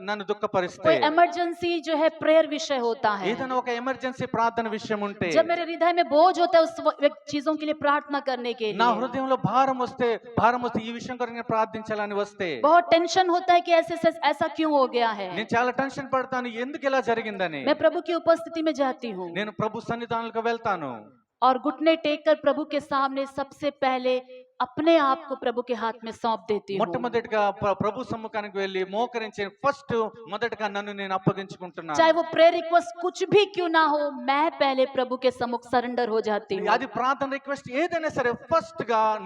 నన్ను దుఃఖపరిస్తే, कोई इमरजेंसी जो है प्रेयर विषय होता है, ఏదైనా ఒక ఎమర్జెన్సీ ప్రార్థన విషయం ఉంటే, जब मेरे हृदय में बोझ होता है उस चीजों के लिए प्रार्थना करने के నా लिए, హృదయంలో భారం వస్తే ఈ విషయం కొరకు నేను ప్రార్థించాలని వస్తే बहुत टेंशन होता है कि ऐसा क्यों हो गया है, నేను చాలా టెన్షన్ పడతాను ఎందుకు ఇలా జరిగిందని. मैं प्रभु की उपस्थिति में जाती हूँ నేను ప్రభు సన్నిధానాలకు వెళ్తాను. और घुटने टेक कर प्रभु के सामने सबसे पहले अपने आप को प्रभु के हाथ में सौंप देती हूँ। మొట్టమొదటిగా ప్రభు సమ్ముఖానికి వెళ్ళి మోకరించి మొదటగా నన్ను నేను అప్పగించుకుంటున్నాను. चाहे वो प्रेयर रिक्वेस्ट कुछ भी क्यों ना हो, मैं पहले प्रभु के सम्मुख सरेंडर हो जाती हूँ। అది ప్రార్థన రిక్వెస్ట్ ఏదైనా సరే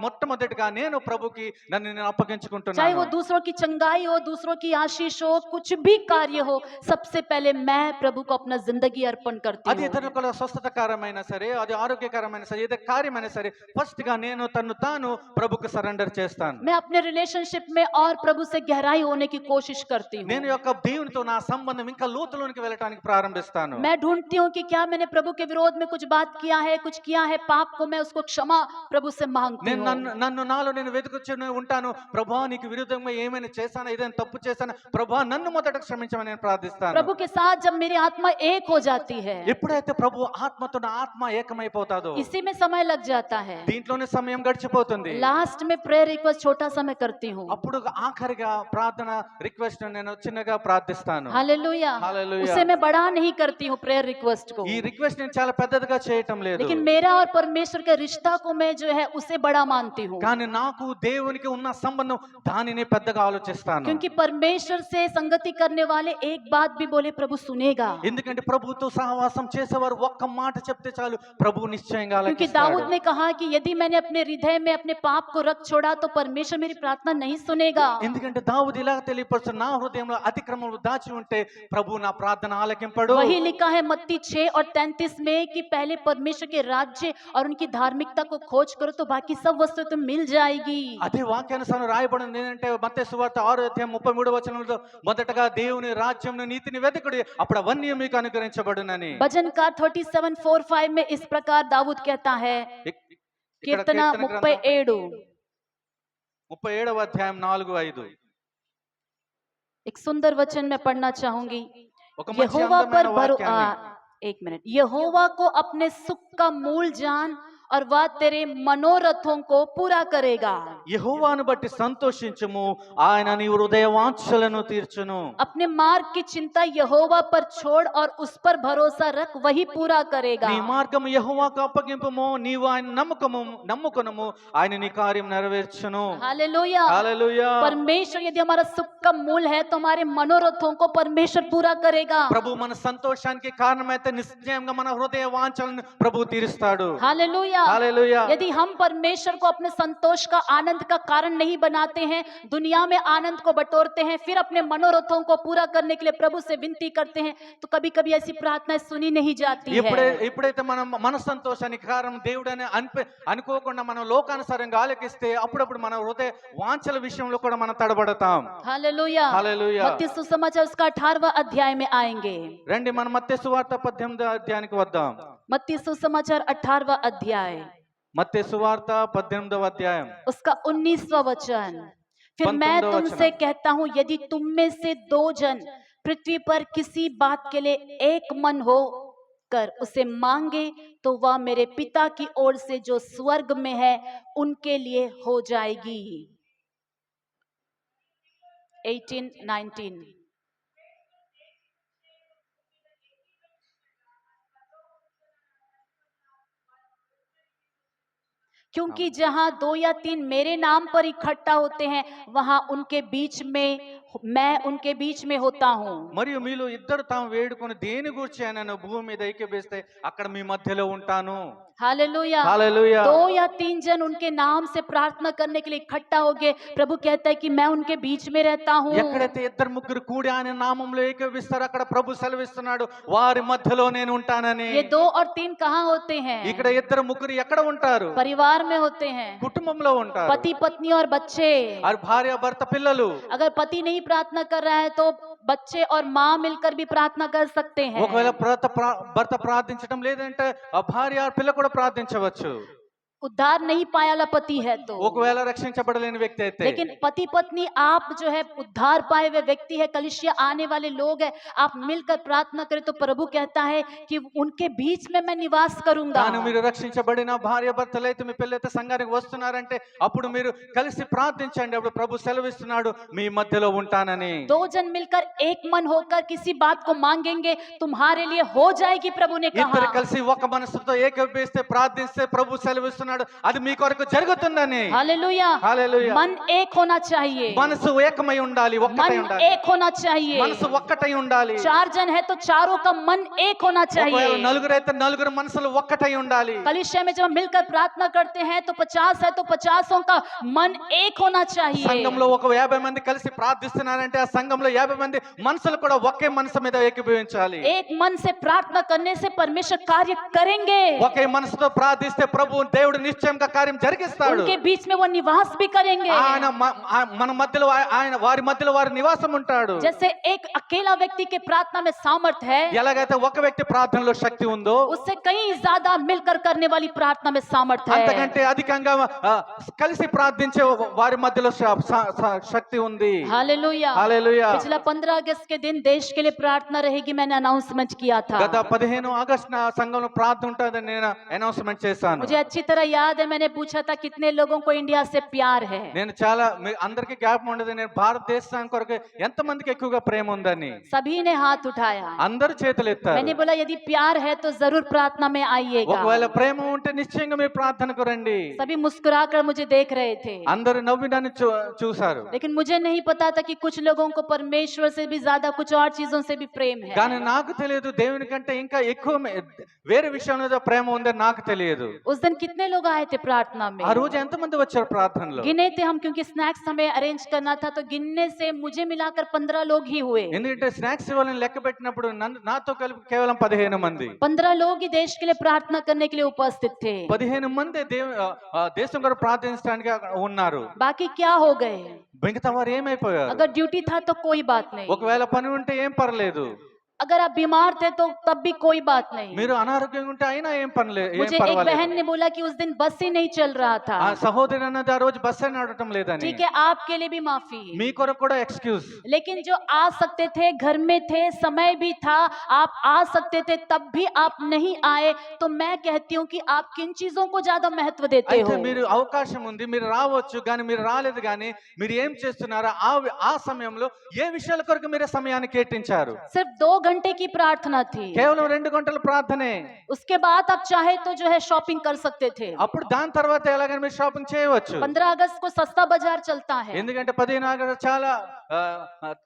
మొట్టమొదటిగా నేను ప్రభుకి నన్ను నేను चाहे वो అప్పగించుకుంటున్నాను. दूसरों की चंगाई हो, दूसरों की आशीष हो, कुछ भी कार्य हो, सबसे पहले मैं प्रभु को अपना जिंदगी अर्पण करती అది हूँ। ఇతరులకు స్వస్థతకరమైన సరే, అది ఆరోగ్యకరమైన సరే, ఏదో కార్యమైనా సరే ఫస్ట్ గా నేను తను తాను ప్రభుకు సరెండర్ చేస్తాను. मैं अपने रिलेशनशिप में और प्रभु से गहराई होने की कोशिश करती हूँ। నేను యొక్క దేవునితో నా సంబంధం ఇంకా లోతులోనికి వెళ్ళటానికి ప్రారంభిస్తాను. मैं ढूंढती हूँ कि क्या मैंने प्रभु के विरोध में कुछ बात किया है, कुछ किया है पाप को, मैं उसको क्षमा प्रभु से मांगती నేను हूँ। నన్ను నాలో నేను వెతుకుతూనే ఉంటాను. ప్రభువా నీకు విరుద్ధంగా ఏమైనా చేశానా, ఏదైనా తప్పు చేశానా, ప్రభువా నన్ను మొదట క్షమించమని నేను ప్రార్థిస్తాను. प्रभु के साथ जब मेरी आत्मा एक हो जाती है, ఎప్పుడైతే ప్రభు ఆత్మతో నా ఆత్మ ఏకమైపోతాదో इसी में समय लग जाता है। దీంట్లోనే సమయం గడిచిపోతుంది. लास्ट में प्रेयर रिक्वेस्ट छोटा सा मैं करती हूँ। అప్పుడు ఆఖరిగా ప్రార్థన రిక్వెస్ట్ నేను చిన్నగా ప్రార్థిస్తాను. हालेलुया। हालेलुया। उसे मैं बड़ा नहीं करती हूँ प्रेयर रिक्वेस्ट को, ఈ రిక్వెస్ట్ నేను చాలా పెద్దదిగా చేయటం లేదు. लेकिन मेरा और परमेश्वर के रिश्ता को मैं जो है उसे बड़ा मानती हूँ, కానీ నాకు దేవునికి ఉన్న సంబంధం దానిని పెద్దగా ఆలోచిస్తాను. क्योंकि परमेश्वर से संगति करने वाले एक बात भी बोले प्रभु सुनेगा। ఎందుకంటే ప్రభుతో సహవాసం చేసేవారు ఒక్క మాట చెప్తే చాలు ప్రభు నిశ్చయంగా क्योंकि ఆలకిస్తాడు. दाऊद ने कहा कि यदि मैंने अपने हृदय में अपने पाप को रख छोड़ा तो परमेश्वर मेरी प्रार्थना नहीं सुनेगा। ఎందుకంటే దావీదు ఇలా తెలియపరుచు, నా హృదయంలో అతిక్రమములు దాచి ఉంటే ప్రభు నా ప్రార్థన ఆలకింపడు. वही लिखा है मत्ती 6 और 33 में कि पहले परमेश्वर के राज्य और उनकी धार्मिकता को खोज करो तो बाकी सब वस्तु तो मिल जाएगी। అదే వాక్యానుసారం రాయబడింది ఏంటంటే మత్తయి సువార్త 6:33 మొదటగా దేవుని రాజ్యం నీతిని వెతకుడి, అప్పుడు అవన్నీ మీకు అనుగ్రహించబడునని. भजनकार 37:4-5 में इस प्रकार दाऊद कहता है, ఇక్కడ कीर्तना కీర్తన గ్రంథం 37 37వ అధ్యాయం 4-5 एक सुंदर वचन मैं पढ़ना चाहूंगी। ఒక మంచి यहोवा पर అందమైన వాక్యాన్ని. एक मिनट। यहोवा को अपने सुख का मूल जान और वह तेरे मनोरथों को पूरा करेगा। యెహోవాను బట్టి సంతోషించుము, ఆయన నీ హృదయ వాంఛలను తీర్చును. अपने मार्ग की चिंता यहोवा पर छोड़ और उस पर भरोसा रख, वही पूरा करेगा। నీ మార్గము యెహోవాకు అప్పగింపుము, నీవు ఆయన నమ్ముకొనుము, ఆయన నీ కార్యం నెరవేర్చును. हालेलुया। హల్లెలూయా. परमेश्वर यदि हमारा सुख का मूल है तो हमारे मनोरथों को परमेश्वर पूरा करेगा। ప్రభు మన సంతోషానికి కారణమైతే నిశ్చయంగా మన హృదయ వాంఛలను ప్రభు తీరుస్తాడు. हालेलुया। హల్లెలూయా. यदि हम परमेश्वर को अपने संतोष का आनंद का कारण नहीं बनाते हैं, दुनिया में आनंद को बटोरते हैं, फिर अपने मनोरथों को पूरा करने के लिए प्रभु से विनती करते हैं, तो कभी कभी ऐसी प्रार्थनाएं सुनी नहीं जाती है। ఎప్పుడైతే మనం మన సంతోషానికి కారణం దేవుడని అనుకోకుండా మనం లోకానుసారంగా ఆలకిస్తే అప్పుడప్పుడు మన హృదయ వాంఛల విషయంలో కూడా మనం తడబడతాం. हालेलुया। हालेलुया। मत्ती सुसमाचार उसका 18वां अध्याय में आएंगे। రండి మనం మత్తయి సువార్త 18వ అధ్యాయానికి వద్దాం. मत्ती सुसमाचार 18वां अध्याय మత్తయి సువార్త 18వ అధ్యాయం उसका 19वां वचन। फिर 19वां मैं वचन। तुमसे कहता हूं, यदि तुम में से 2 जन पृथ्वी पर किसी बात के लिए एक मन हो कर उसे मांगे तो वह मेरे पिता की ओर से जो स्वर्ग में है उनके लिए हो जाएगी। 18-19। क्योंकि जहां 2 या 3 मेरे नाम पर इकट्ठा होते हैं वहां उनके बीच में मैं उनके बीच में होता हूं। మరియు మీలో ఇద్దరు తాము వేడుకొని దేని గురించి ఆయన భూమి మీద ఐక్యవేస్తే అక్కడ మీ మధ్యలో ఉంటాను. हालेलुया। हालेलुया। 2 या 3 जन उनके नाम से प्रार्थना करने के लिए इकट्ठा हो गए, प्रभु कहता है कि मैं उनके बीच में रहता हूँ। ఎక్కడైతే ఇద్దరు ముగ్గురు కూడి ఆయన నామంలో ఏకీభవిస్తారో అక్కడ ప్రభు సెలవిస్తున్నాడు, వారి మధ్యలో నేను ఉంటానని. ये 2 और 3 कहाँ होते हैं? ఇక్కడ ఇద్దరు ముగ్గురు ఎక్కడ ఉంటారు? परिवार में होते हैं, కుటుంబంలో ఉంటారు. पति पत्नी और बच्चे। और భార్య భర్త పిల్లలు. अगर पति नहीं प्रार्थना कर रहा है तो बच्चे और माँ मिलकर भी प्रार्थना कर सकते हैं। ఒకవేళ భర్త ప్రార్థించడం లేదంటే ఆ భార్య పిల్ల కూడా ప్రార్థించవచ్చు. उद्धार नहीं पाया वाला पति है तो, ఒకవేళ రక్షించబడలేని వ్యక్తి అయితే. लेकिन पति पत्नी आप जो है उद्धार पाए हुए व्यक्ति है, कलीसिया आने वाले लोग है, आप मिलकर प्रार्थना करें तो प्रभु कहता है कि उनके बीच में मैं निवास करूंगा। తాను మీరు రక్షించబడిన భార్య భర్తలు అయితే మీ పిల్లలైతే సంఘానికి వస్తున్నారంటే అప్పుడు మీరు కలిసి ప్రార్థించండి, అప్పుడు ప్రభు సెలవిస్తున్నాడు మీ మధ్యలో ఉంటానని. 2 जन मिलकर एक मन होकर किसी बात को मांगेंगे तुम्हारे लिए हो जाएगी, प्रभु ने ఇద్దరు कहा। కలిసి ఒక మనసుతో ఏకీభవిస్తే ప్రార్థిస్తే ప్రభు సెలవిస్తున్నాడు అది మీ కొరకు జరుగుతుందని. हालेलुया। హల్లెలూయా. मन एक होना चाहिए, మనసు ఏకమై ఉండాలి, ఒక్కటై मन ఉండాలి. एक होना चाहिए। మనసు ఒక్కటై ఉండాలి. 4 जन है तो चारों का मन एक होना ఒకవేళ चाहिए। నలుగురు అయితే నలుగురు మనసులు ఒక్కటై ఉండాలి. कलीसिया में जब हम मिलकर प्रार्थना करते हैं तो 50 है तो 50 का मन एक होना चाहिए। సంఘంలో ఒక 50 మంది కలిసి ప్రార్థిస్తున్నారంటే ఆ సంఘంలో 50 మంది మనసులు కూడా ఒకే మనసు మీద ఏకీభవించాలి. एक मन से प्रार्थना करने से परमेश्वर कार्य करेंगे। ఒకే మనసుతో ప్రార్థిస్తే ప్రభు దేవుడు దేవుడు నిశ్చయంగా కార్యం జరిగిస్తాడు. उनके बीच में वो निवास भी करेंगे। ఆయన మన మధ్యలో ఆయన వారి మధ్యలో వారి నివాసం ఉంటాడు. जैसे एक अकेला व्यक्ति के प्रार्थना में सामर्थ है, ఎలాగైతే ఒక వ్యక్తి ప్రార్థనలో శక్తి ఉందో उससे कहीं ज्यादा मिलकर करने वाली प्रार्थना में सामर्थ है। అంతకంటే అధికంగా కలిసి ప్రార్థించే వారి మధ్యలో శక్తి ఉంది. हालेलुया। హల్లెలూయా. पिछला 15 अगस्त के दिन देश के लिए प्रार्थना रहेगी, मैंने अनाउंसमेंट किया था। గత 15 ఆగస్టు సంఘంలో ప్రార్థన ఉంటుందని నేను అనౌన్స్మెంట్ చేశాను. मुझे अच्छी तरह याद है, मैंने पूछा था कितने लोगों को इंडिया से प्यार है। నేను చాలా అందరికీ జ్ఞాపకం ఉండదు, నేను భారతదేశం కొరకు ఎంత మందికి ఎక్కువగా ప్రేమ ఉందని. सभी ने हाथ उठाया। అందరూ చేతులు ఎత్తారు. मैंने बोला यदि प्यार है तो जरूर प्रार्थना में आइएगा। ఒకవేళ ప్రేమ ఉంటే నిశ్చయంగా మీరు ప్రార్థనకు రండి. सभी मुस्कुराकर मुझे देख रहे थे, అందరూ నవ్వి నన్ను చూశారు. लेकिन मुझे नहीं पता था कि कुछ लोगों को परमेश्वर से भी ज्यादा कुछ और चीजों से भी प्रेम है। కానీ నాకు తెలియదు దేవుని కంటే ఇంకా ఎక్కువ వేరే విషయంలో ప్రేమ ఉందని నాకు తెలియదు. उस दिन कितने लोग आए थे प्रार्थना में? ఆ రోజు ఎంతమంది వచ్చారు ప్రార్థనలో? गिने थे हम, क्योंकि स्नैक्स हमें अरेंज करना था, तो गिनने से मुझे मिलाकर 15 लोग ही हुए। ఎందుకంటే స్నాక్స్ ఇవ్వాలని లెక్క పెట్టినప్పుడు నాతో కలిపి కేవలం 15 మంది. 15 लोग ही देश के लिए प्रार्थना करने के लिए उपस्थित थे। 15 మంది దేశం కొరకు ప్రార్థించడానికి ఉన్నారు. बाकी क्या हो गए? మిగతా వారు ఏమైపోయారు? अगर ड्यूटी था तो कोई बात नहीं, ఒకవేళ పని ఉంటే ఏం పర్లేదు, अगर आप बीमार थे तो तब भी कोई बात नहीं। మీరు అనారోగ్యంగా ఉంటే అయినా ఏం పర్లేదు, ఏం मुझे एक పర్వాలేదు. बहन ने बोला कि उस दिन बस ही नहीं चल रहा था। ఆ సహోదరి అన్నది ఆ రోజు బస్సు నడవటం లేదని. ठीक है, आपके लिए भी माफी, మీ కొరకు కూడా ఎక్స్క్యూజ్. लेकिन जो आ सकते थे, घर में थे, समय भी था, आप आ सकते थे, तब भी आप नहीं आए, तो मैं कहती हूँ कि आप किन चीजों को ज्यादा महत्व देते అయితే हो? మీరు అవకాశం ఉంది, మీరు రావచ్చు, కానీ మీరు రాలేదు. కానీ మీరు ఏం చేస్తున్నారో ఆ సమయంలో ఏ విషయాల కొరకు మీరు సమయాన్ని కేటాయించారు? सिर्फ 2 घंटे की प्रार्थना थी, కేవలం 2 గంటల ప్రార్థనే. उसके बाद आप चाहे तो जो है शॉपिंग कर सकते थे। అప్పుడు దాని తర్వాత ఎలాగైనా మీరు షాపింగ్ చేయవచ్చు. 15 अगस्त को सस्ता बाजार चलता है, ఎందుకంటే 15 ఆగస్టు చాలా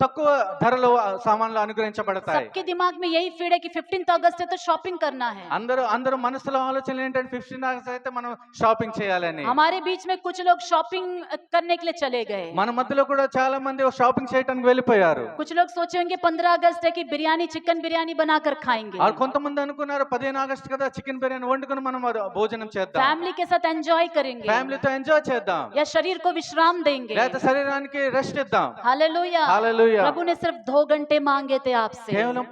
తక్కువ ధరలో సామాన్లు అనుగ్రహించబడతాయి. सबके दिमाग में यही फीड है कि 15 अगस्त है तो शॉपिंग करना है। అందరూ మనసులో ఆలోచన ఏంటంటే 15 ఆగస్టు అయితే మనం షాపింగ్ చేయాలని. हमारे बीच में कुछ लोग शॉपिंग करने के लिए चले गए। మన మధ్యలో కూడా చాలా మంది షాపింగ్ చేయడానికి వెళ్ళిపోయారు. कुछ लोग सोचे होंगे 15 अगस्त है कि बिरयानी, चिकन बिरयानी बनाकर खाएंगे। और కొంతమంది అనుకున్నారు 15 ఆగస్టు కదా చికెన్ బిర్యానీ వండుకొని మనం భోజనం చేద్దాం, फैमिली के साथ एंजॉय करेंगे, ఫ్యామిలీతో ఎంజాయ్ చేద్దాం, या शरीर को विश्राम देंगे। లేదా శరీరానికి రెస్ట్ ఇద్దాం. हालेलुया। హల్లెలూయా. प्रभु ने सिर्फ 2 घंटे मांगे थे आपसे। కేవలం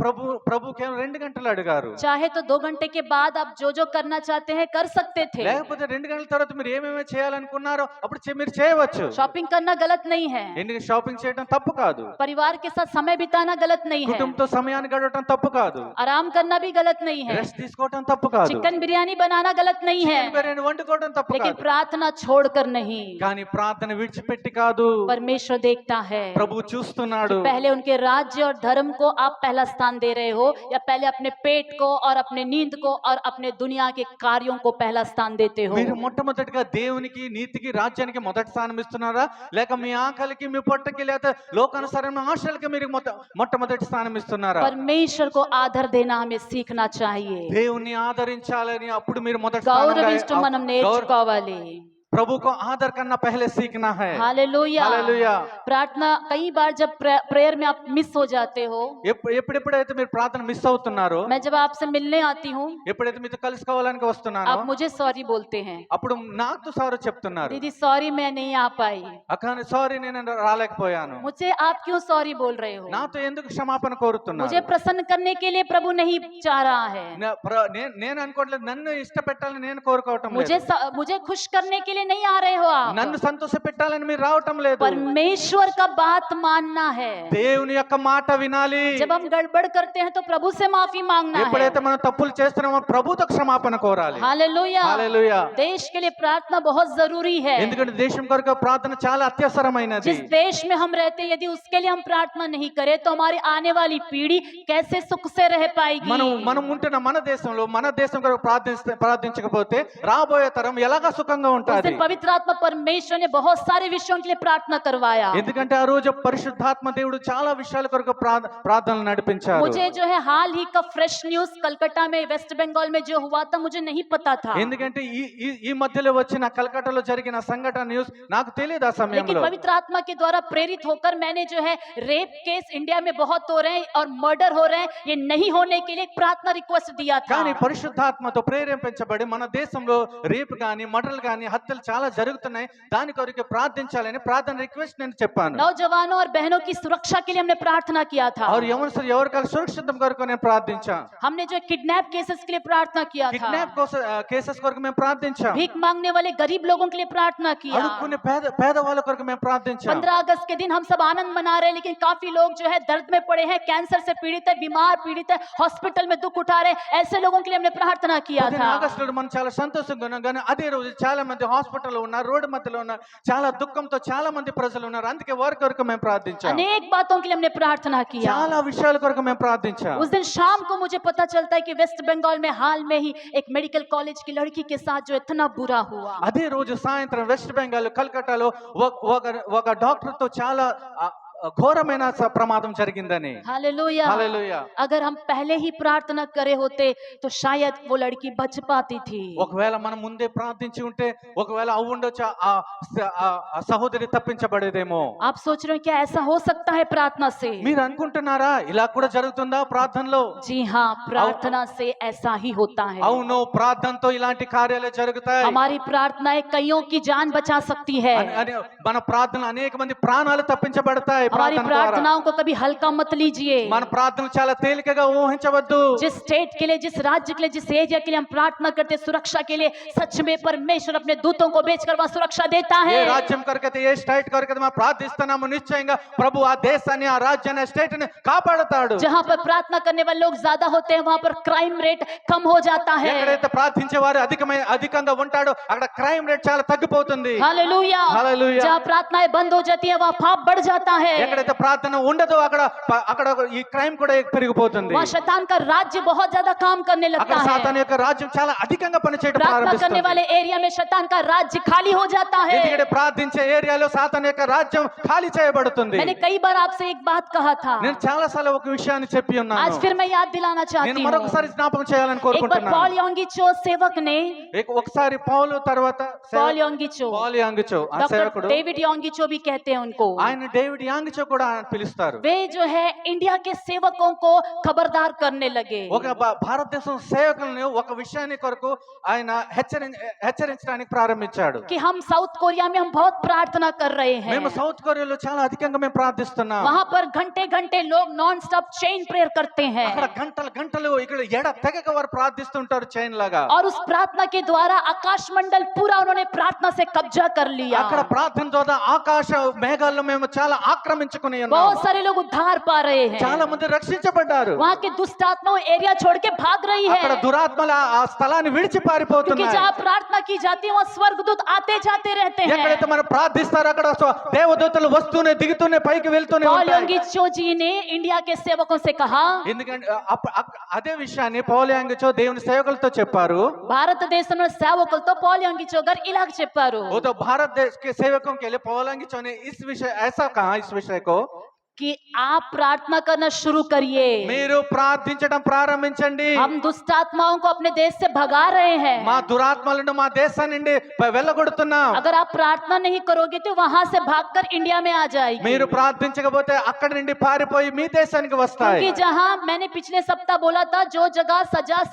ప్రభు కేవలం 2 గంటలు అడిగారు. चाहे तो 2 घंटे के बाद आप जो जो करना चाहते हैं कर सकते थे। లేకపోతే 2 గంటల తర్వాత మీరు ఏమేమి చేయాలనుకున్నారో అప్పుడు మీరు చేయవచ్చు. शॉपिंग करना गलत नहीं है, ఎందుకంటే షాపింగ్ చేయడం తప్పు కాదు, परिवार के साथ समय बिताना गलत नहीं है, కుటుంబంతో సమయాన్ని గడపడం తప్పు కాదు, आराम करना भी गलत नहीं है, రెస్ట్ తీసుకోవడం తప్పు కాదు, चिकन बिरयानी बनाना गलत नहीं है, చికెన్ బిర్యానీ వండుకోవడం తప్పు लेकिन కాదు. प्रार्थना छोड़कर नहीं। కానీ ప్రార్థన విడిచిపెట్టి కాదు. परमेश्वर देखता है ప్రభు చూస్తున్నాడు. पहले उनके राज्य और धर्म को आप पहला स्थान दे रहे हो, या पहले अपने पेट को और अपने नींद को और अपने दुनिया के कार्यों को पहला स्थान देते हो। మీరు మొట్టమొదటిగా దేవునికి, నీతికి, రాజ్యానికి మొదటి స్థానం ఇస్తున్నారా, లేక మీ ఆకలికి, మీ పొట్టకి, లేదా లోకానుసారమైన ఆశలకి మీరు మొట్టమొదటి స్థానం ఇస్తున్నారా? परमेश्वर को आदर देना हमें सीखना चाहिए। దేవుని ఆదరించాలని అప్పుడు మీరు మొదటి స్థానంగా గౌరవించడం మనం నేర్చుకోవాలి। प्रभु को आदर करना पहले सीखना है। हालेलुया। हालेलुया। प्रार्थना कई बार जब प्रेयर में आप मिस हो जाते हो, ఎప్పుడైతే మీరు ప్రార్థన మిస్ అవుతున్నారో, मैं जब आपसे मिलने आती हूँ, ఎప్పుడైతే మీతో కలుసుకోవాలని వస్తున్నానో, आप मुझे सॉरी बोलते हैं, అప్పుడు నాకు సారీ చెప్తున్నారు. दीदी सॉरी मैं नहीं आ पाई। అకాని సారీ నేను రాలేకపోయాను. मुझे आप क्यों सॉरी बोल रहे हो? నాతో ఎందుకు క్షమాపణ కోరుతున్నారు? मुझे प्रसन्न करने के लिए प्रभु नहीं चाह रहा है, నేను అనుకోవట్లేదు, నన్ను ఇష్టపెట్టాలని నేను కోరుకోవటం లేదు, मुझे खुश करने के लिए नहीं आ रहे हो आप, నన్ను సంతోష పెట్టాలని మీరు రావటం లేదు. परमेश्वर का बात मानना है। దేవుని యొక్క మాట వినాలి. जब हम गड़बड़ करते हैं तो प्रभु से माफी मांगना है। ఎప్పుడైతే మనం తప్పులు చేస్తున్నామో ప్రభుతో క్షమాపణ కోరాలి. हालेलुया। हालेलुया। देश के लिए प्रार्थना बहुत जरूरी है। ఎందుకంటే దేశం కొరకు ప్రార్థన చాలా అత్యవసరమైనది. जिस देश में हम रहते हैं, यदि उसके लिए हम प्रार्थना नहीं करें तो हमारी आने वाली पीढ़ी कैसे सुख से रह पाएगी? మనం ఉంటున్న మన దేశంలో మన దేశం కొరకు ప్రార్థించకపోతే రాబోయే తరం ఎలాగా సుఖంగా उस ఉంటుంది? दिन पवित्र आत्मा परमेश्वर ने बहुत सारे विषयों के लिए प्रार्थना करवाया। ఎందుకంటే ఆ రోజు పరిశుద్ధాత్మ దేవుడు చాలా విషయాల కొరకు ప్రార్థనలు నడిపించారు. मुझे जो है हाल ही का फ्रेश न्यूज कलकत्ता में वेस्ट बंगाल में जो हुआ था मुझे नहीं पता था, ఎందుకంటే ఈ మధ్యలో వచ్చిన కలకట్టాలో జరిగిన సంఘటన న్యూస్ నాకు తెలియదు ఆ लेकिन సమయంలో. पवित्र आत्मा के द्वारा प्रेरित होकर मैंने जो है रेप केस इंडिया में बहुत हो रहे हैं और मर्डर हो रहे हैं, ये नहीं होने के लिए एक प्रार्थना रिक्वेस्ट दिया था। కానీ పరిశుద్ధాత్మతో ప్రేరేపించబడి మన దేశంలో రేప్ గాని మర్డర్లు గాని హత్యలు చాలా జరుగుతున్నాయి, దాని కొరకు ప్రార్థించాలని ప్రార్థన రిక్వెస్ట్ నేను చెప్పాను. नौजवानों और बहनों की सुरक्षा के लिए हमने प्रार्थना किया था। और ఎవరికాల సురక్షితం కొరకు నేను ప్రార్థించాను. हमने जो किडनैप केसेस के लिए प्रार्थना किया था। కిడ్నాప్ కేసెస్ కొరకు మేము ప్రార్థించాం. भीख मांगने वाले गरीब लोगों के लिए प्रार्थना किया। అడుక్కునే పేదవాళ్ళ కొరకు మేము ప్రార్థించాం. 15 अगस्त के दिन हम सब आनंद मना रहे हैं, लेकिन काफी लोग जो है दर्द में पड़े हैं, कैंसर से पीड़ित है, बीमार पीड़ित है, हॉस्पिटल में दुख उठा रहे हैं, ऐसे लोगों के लिए हमने प्रार्थना किया था। ఆగస్టులో మనం చాలా సంతోషంగా ఉన్నాం, కానీ అదే రోజు చాలా మంది హాస్పిటల్లో ఉన్నారు, రోడ్డు మధ్యలో ఉన్నారు, చాలా దుఃఖంతో చాలా మంది ప్రజలు ఉన్నారు. అందుకే వారి కొరకు మేము ప్రార్థించాం. अनेक बातों के लिए हमने प्रार्थना किया। చాలా విషయాల కొరకు మేము ప్రార్థించాం. उस दिन शाम को मुझे पता चलता है कि वेस्ट बंगाल में हाल में ही एक मेडिकल कॉलेज की लड़की के साथ जो इतना बुरा हुआ। అదే రోజు సాయంత్రం వెస్ట్ బెంగాల్ కలకట్టాలో ఒక డాక్టర్ తో చాలా ఘోరమైన ప్రమాదం జరిగిందని. हालेलुया। హల్లెలూయా. अगर हम पहले ही प्रार्थना करे होते तो शायद वो लड़की बच पाती थी। ఒకవేళ మనం ముందే ప్రార్థించి ఉంటే ఒకవేళ అవ్వుండొచ్చు, ఆ సహోదరి తప్పించబడేదేమో. आप सोच रहे हो क्या ऐसा हो सकता है प्रार्थना से? మీరు అనుకుంటున్నారా ఇలా కూడా జరుగుతుందా ప్రార్థనలో? जी हाँ, प्रार्थना से ऐसा ही होता है। అవును, ప్రార్థనతో ఇలాంటి కార్యాలు జరుగుతాయి. हमारी प्रार्थनाएं कईयों की जान बचा सकती है। మన ప్రార్థన అనేక మంది ప్రాణాలు తప్పించబడతాయి. हमारी प्रार्थनाओं को कभी हल्का मत लीजिए। మన ప్రార్థనలు చాలా తేలికగా ఊహించవద్దు. जिस स्टेट के लिए, जिस राज्य के लिए, जिस एरिया के लिए हम प्रार्थना करते हैं सुरक्षा के लिए, सच में परमेश्वर अपने दूतों को भेजकर वहां सुरक्षा देता ఏ है। రాజ్యం కొరకైతే ఏ స్టేట్ కొరకైతే మనం ప్రార్థిస్తున్నాము, నిశ్చయంగా ప్రభు ఆ దేశాన్ని, ఆ రాజ్యాన్ని, ఆ స్టేట్ ని కాపాడతాడు. जहां पर प्रार्थना करने वाले लोग ज्यादा होते हैं वहां पर क्राइम रेट कम हो जाता है। ఎక్కడైతే ప్రార్థించే వారు అధికంగా ఉంటాడో అక్కడ క్రైమ్ రేట్ చాలా తగ్గిపోతుంది. हालेलुया। हालेलुया। जहां प्रार्थनाएं बंद हो जाती है वहां पाप बढ़ जाता है। ఎక్కడైతే ప్రార్థన ఉండదో అక్కడ ఈ క్రైమ్ కూడా పెరిగిపోతుంది. वहां शैतान का राज्य बहुत ज्यादा काम करने लगता అక్కడ है। సాతాను యొక్క రాజ్యం చాలా అధికంగా పనిచేయడం प्रार्थना करने ప్రారంభిస్తుంది. वाले एरिया में शैतान का राज्य खाली हो जाता है। ఎందుకంటే ప్రార్థించే ఏరియాలో సాతాను యొక్క రాజ్యం ఖాళీ చేయబడుతుంది. मैंने कई बार आपसे एक बात कहा था, నేను చాలా సార్లు ఒక విషయాన్ని చెప్పి आज ఉన్నాను. फिर मैं याद दिलाना चाहती నేను हूँ। మరొకసారి జ్ఞాపకం చేయాలని एक बार కోరుకుంటున్నాను. पॉल योंगिचो सेवक ने, ఒకసారి పౌలు తర్వాత पॉल योंगिचो, పౌలు యాంగిచో ఆ डॉक्टर సేవకుడు, डेविड योंगिचो भी कहते हैं उनको, ఆయన డేవిడ్ యాంగిచో కూడా ఆయన పిలుస్తారు. वे जो है इंडिया के सेवकों को खबरदार करने लगे ఒక భారతదేశం సేవకులను ఒక విషయాన్ని కొరకు ఆయన హెచ్చరించడానికి ప్రారంభించాడు. कि हम साउथ कोरिया में हम बहुत प्रार्थना कर रहे हैं, మేము సౌత్ కొరియాలో చాలా అధికంగా మేము ప్రార్థిస్తున్నాం. वहां पर घंटे घंटे लोग नॉन स्टॉप चेन प्रेयर करते हैं, అక్కడ గంటలు ఇక్కడ ఎడ తెగక వారు ప్రార్థిస్తుంటారు చైన్ లాగా. और उस प्रार्थना के द्वारा आकाश मंडल पूरा उन्होंने प्रार्थना से कब्जा कर लिया। అక్కడ ప్రార్థన ద్వారా ఆకాశ మేఘాల్లో మేము చాలా ఆక్రమించుకుని ఉన్నాం. बहुत सारे लोग उद्धार पा रहे हैं, చాలా మంది రక్షించబడ్డారు. वहां की दुष्ट आत्मा वो एरिया छोड़ के भाग रही है, అక్కడ దురాత్మల ఆ స్థలాన్ని విడిచి क्योंकि పారిపోతున్నాయి. जहाँ प्रार्थना की जाती है वहाँ स्वर्गदूत आते जाते रहते हैं। ఎక్కడైతే మనం ప్రార్థిస్తారో అక్కడ దేవదూతలు వస్తూనే దిగుతూనే పైకి వెళ్తూనే पॉल ఉంటాయి. योंगिचो जी ने इंडिया के सेवकों से कहा, ఎందుకంటే అదే విషయాన్ని పౌలు యాంగిచో దేవుని సేవకులతో చెప్పారు. భారతదేశంలో సేవకులతో पॉल योंगिचो గారు ఇలాగ చెప్పారు वो तो भारत देश के सेवकों के लिए पौल యాంగిచో ने इस विषय ऐसा कहा, इस विषय को कि आप प्रार्थना करना शुरू करिए, మీరు ప్రార్థించడం ప్రారంభించండి. हम दुष्ट आत्माओं को अपने देश से भगा रहे हैं। మా దురాత్మలను మా దేశం నుండి వెళ్ళగొడుతున్నాం. अगर आप प्रार्थना नहीं करोगे तो वहां से भागकर इंडिया में आ जाएगी, మీరు ప్రార్థించకపోతే అక్కడి నుండి పారిపోయి మీ దేశానికి వస్తాయి. क्योंकि जहां मैंने पिछले सप्ताह बोला था जो जगह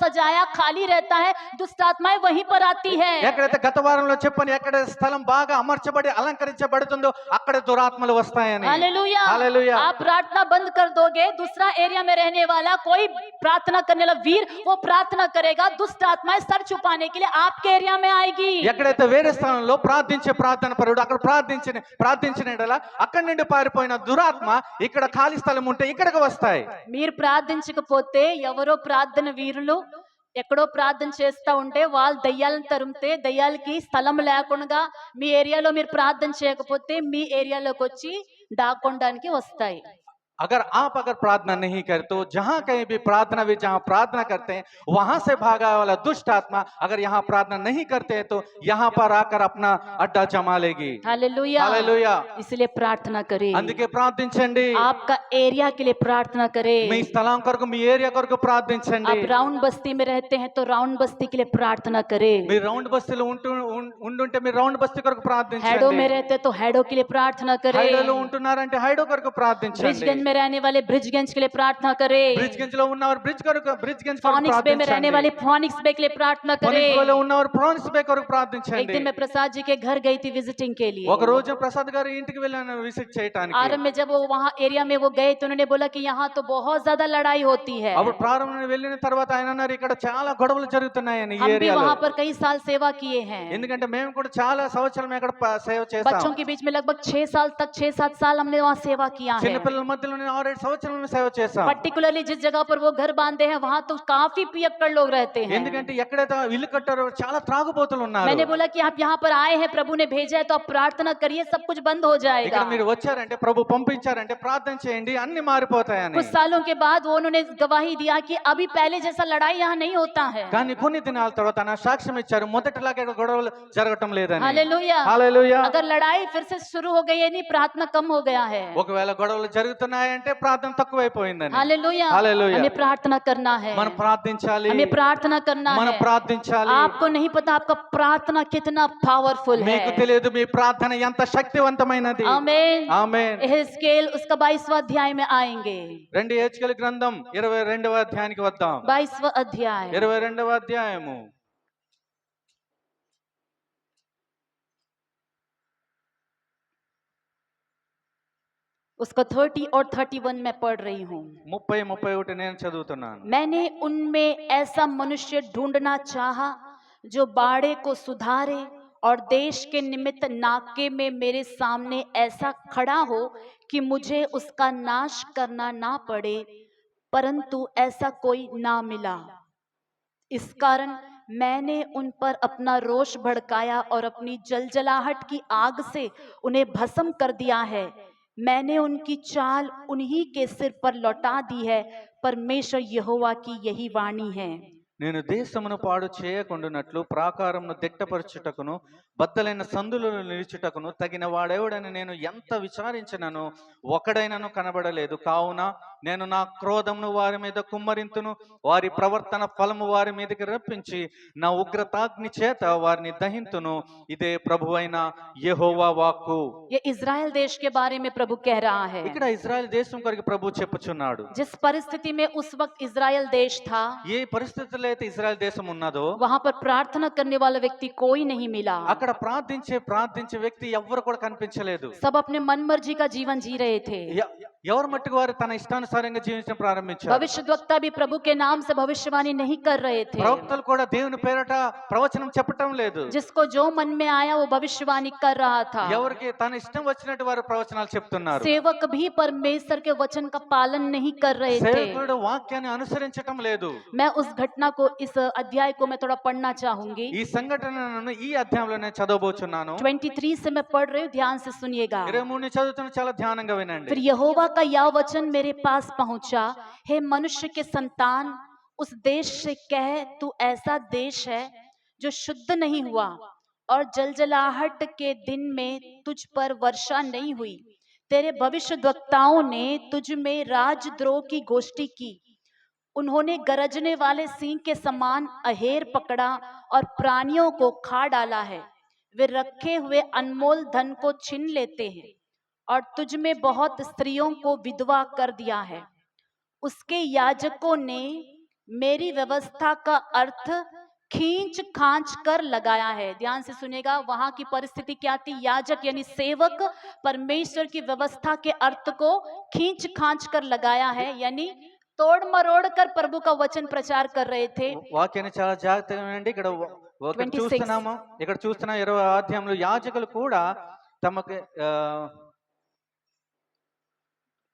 सजाया खाली रहता है दुष्ट आत्माएं वहीं पर आती है। ఎక్కడైతే గత వారంలో చెప్పాను, ఎక్కడ స్థలం బాగా అమర్చబడి అలంకరించబడుతుందో అక్కడ దురాత్మలు వస్తాయని. हालेलुया। हालेलुया। आप प्रार्थना बंद कर दोगे, दूसरा एरिया में रहने वाला कोई प्रार्थना करने वाला वीर वो प्रार्थना करेगा, दुष्ट आत्माएं सर छुपाने के लिए आपके एरिया में आएगी। ఎక్కడైతే వేరే స్థలంలో ప్రార్థించే ప్రార్థన పరుడు అక్కడ ప్రార్థించిన అక్కడి నుండి పారిపోయిన దురాత్మ ఇక్కడ ఖాళీ స్థలం ఉంటే ఇక్కడికి వస్తాయి. మీరు ప్రార్థించకపోతే ఎవరో ప్రార్థన వీరులు ఎక్కడో ప్రార్థన చేస్తా ఉంటే వాళ్ళు దయ్యాలను తరుముతే దయ్యాలకి స్థలం లేకుండా మీ ఏరియాలో మీరు ప్రార్థన చేయకపోతే మీ ఏరియాలోకి వచ్చి దాక్కోవడానికి వస్తాయి. अगर प्रार्थना नहीं करे तो जहां कहीं भी प्रार्थना भी जहां प्रार्थना करते हैं वहां से भागा वाला दुष्ट आत्मा अगर यहाँ प्रार्थना नहीं करते हैं तो यहाँ पर आकर अपना अड्डा जमा लेगी। हालेलुया। हालेलुया। इसलिए प्रार्थना करें, అందుకే ప్రార్థించండి। आपका एरिया के लिए प्रार्थना करें। మీ స్థలం కొరకు మీ ఏరియా కొరకు ప్రార్థించండి। आप राउंड बस्ती में रहते हैं तो राउंड बस्ती के लिए प्रार्थना करें। మీరు రౌండ్ బస్తీలో ఉంటుంటే మీరు రౌండ్ బస్తీ కొరకు हेडो ప్రార్థించండి। में रहते तो हेडो के लिए प्रार्थना करें। హైడోలో ఉంటున్నారంటే హైడో కొరకు ప్రార్థించండి। ब्रिजगंज में रहने वाले ब्रिजगंज के लिए प्रार्थना करें। బ్రిడ్జ్ గంజ్ లో ఉన్నవారు బ్రిడ్జ్ फॉनिक्स గంజ్ కొరకు बे में रहने ప్రార్థించండి। वाले फॉनिक्स बे के लिए प्रार्थना ఫోనిక్స్ करें। లో ఉన్నవారు ఫ్రాన్స్ బే కొరకు एक ప్రార్థించండి। दिन मैं प्रसाद जी के घर गई थी विजिटिंग के लिए। ఒక రోజు ప్రసాద్ గారి ఇంటికి వెళ్ళాను విజిట్ చేయడానికి। आरंभ में जब वो वहाँ एरिया में वो गए तो उन्होंने बोला कि यहाँ तो बहुत ज्यादा लड़ाई होती है। అప్పుడు ప్రారంభంలో వెళ్ళిన తర్వాత ఆయన అన్నారు ఇక్కడ చాలా గొడవలు జరుగుతున్నాయని ఈ हम भी ఏరియాలో। वहाँ पर कई साल सेवा किए हैं। ఎందుకంటే మేము కూడా చాలా సంవత్సరాలు అక్కడ సేవ చేశాం। बच्चों के बीच में लगभग 6 साल तक 6-7 साल हमने वहाँ सेवा किया है। చిన్న పిల్లల మధ్యలో నేను 6-7 సంవత్సరాలు సేవ చేశాం। पर्टिकुलरली जिस जगह पर वो घर बांधे हैं वहाँ तो काफी पियक्कड़ लोग रहते हैं। ఎందుకంటే ఎక్కడైతే ఇల్లు కట్టారో చాలా త్రాగుబోతులు ఉన్నారు। मैंने बोला कि आप यहाँ पर आए हैं, प्रभु ने भेजा है तो आप प्रार्थना करिए, सब कुछ बंद हो जाएगा। ఇక్కడ మీరు వచ్చారంటే ప్రభు పంపించారంటే ప్రార్థన చేయండి అన్ని మారిపోతాయని। कुछ सालों के बाद वो उन्होंने गवाही दिया कि अभी पहले जैसा लड़ाई यहाँ नहीं होता है। కానీ కొన్ని దినాల తర్వాత నా సాక్ష్యం ఇచ్చారు మొదటిలాగా ఇక్కడ గొడవలు జరగటం లేదని। हालेलुया। హల్లెలూయా। अगर लड़ाई फिर से शुरू हो गई है नहीं, प्रार्थना कम हो गया है। ఒకవేళ గొడవలు జరుగుతున్నాయంటే ప్రార్థన తక్కువైపోయిందని। हालेलुया। हालेलुया। हमें प्रार्थना करना है, మనం ప్రార్థించాలి। हमें प्रार्थना करना మనం है। ప్రార్థించాలి। आपको नहीं पता आपका प्रार्थना कितना पावरफुल है। మీకు తెలియదు మీ ప్రార్థన ఎంత శక్తివంతమైనది। आमीन। ఆమేన్। एहेजकेल उसका 22वां अध्याय में आएंगे। రెండు హెచ్కేలు గ్రంథం 22వ అధ్యాయానికి వద్దాం। 22वां अध्याय 22వ అధ్యాయము उसका 30 और 31 में पढ़ रही हूँ। 30-31 నేను చదువుతున్నాను। मैंने उनमें ऐसा मनुष्य ढूंढना चाहा जो बाड़े को सुधारे और देश के निमित्त नाके में मेरे सामने ऐसा खड़ा हो कि मुझे उसका नाश करना ना पड़े, परंतु ऐसा कोई ना मिला। इस कारण मैंने उन पर अपना रोष भड़काया और अपनी जलजलाहट की आग से उन्हें भस्म कर दिया है। मैंने उनकी चाल उन्हीं के सिर पर लौटा दी है। परमेश्वर यहोवा की यही वाणी है। నేను దేశమును పాడు చేయకుండానట్లు ప్రాకారమును దిట్టపరచుటకును బద్దలైన సందులను నిలుచుటకును తగిన వాడెవడని నేను ఎంత విచారించినను ఒకడైనను కనబడలేదు। కావున నేను నా క్రోధమును వారి మీద కుమ్మరింతును, వారి ప్రవర్తన ఫలము వారి మీదకి రప్పించి నా ఉగ్రతాగ్ని చేత వారిని దహింతును। ఇదే ప్రభువైన యెహోవా వాక్కు। ये इजराइल देश के बारे में प्रभु कह रहा है। ఇక్కడ ఇజ్రాయెల్ దేశం కొరకు ప్రభు చెప్పుచున్నాడు। जिस परिस्थिति में उस वक्त इजराइल देश था, ఏ పరిస్థితుల్లో అయితే ఇజ్రాయెల్ దేశం ఉన్నదో वहां पर प्रार्थना करने वाला व्यक्ति कोई नहीं मिला। అక్కడ ప్రార్థించే వ్యక్తి ఎవ్వరు కూడా కనిపించలేదు। सब अपने मन मर्जी का जीवन जी रहे थे। ఎవరు మట్టుకు వారు తన ఇష్టానుసారంగా జీవించడం ప్రారంభించారు। भविष्यद्वक्ता भी प्रभु के नाम से भविष्यवाणी नहीं कर रहे थे। ప్రవక్తలు కూడా దేవుని పేరట ప్రవచనం చెప్పటం లేదు। जिसको जो मन में आया वो भविष्यवाणी कर रहा था। ఎవరికి తన ఇష్టం వచ్చినట్టు వారు ప్రవచనాలు చెప్తున్నారు। सेवक भी परमेश्वर के वचन का पालन नहीं कर रहे थे। సేవకుడు వాక్యాన్ని అనుసరించటం లేదు। मैं उस घटना को, इस अध्याय को मैं थोड़ा पढ़ना चाहूंगी। ఈ సంఘటనను ఈ అధ్యాయంలో నేను చదవబోచున్నాను। 23 से मैं पढ़ रही हूँ, ध्यान से सुनिएगा। 23 చదువుతున్న చాలా ధ్యానంగా వినండి। फिर यहोवा का यह वचन मेरे पास पहुंचा, हे मनुष्य के संतान, उस देश से कह, तू ऐसा देश है जो शुद्ध नहीं हुआ और जलजलाहट के दिन में तुझ पर वर्षा नहीं हुई। तेरे भविष्यद्वक्ताओं ने तुझ में राजद्रोह की गोष्ठी की। उन्होंने गरजने वाले सिंह के समान अहेर पकड़ा और प्राणियों को खा डाला है। वे रखे हुए अनमोल धन को छीन लेते हैं और तुझ में बहुत स्त्रियों को विधवा कर दिया है। उसके याजकों ने मेरी व्यवस्था का अर्थ खींच खांच कर लगाया है। ध्यान से सुनेगा, वहां की परिस्थिति क्या थी? याजक यानी सेवक परमेश्वर की व्यवस्था के अर्थ को खींच खांच कर लगाया है, यानी तोड़ मरोड़ कर प्रभु का वचन प्रचार कर रहे थे। వాక్యాన్ని చాలా జాగ్రత్తగా వినండి। ఇక్కడ చూస్తున్నాము, ఇక్కడ చూస్తున్న 20వ అధ్యాయంలో యాజకులు కూడా తమకు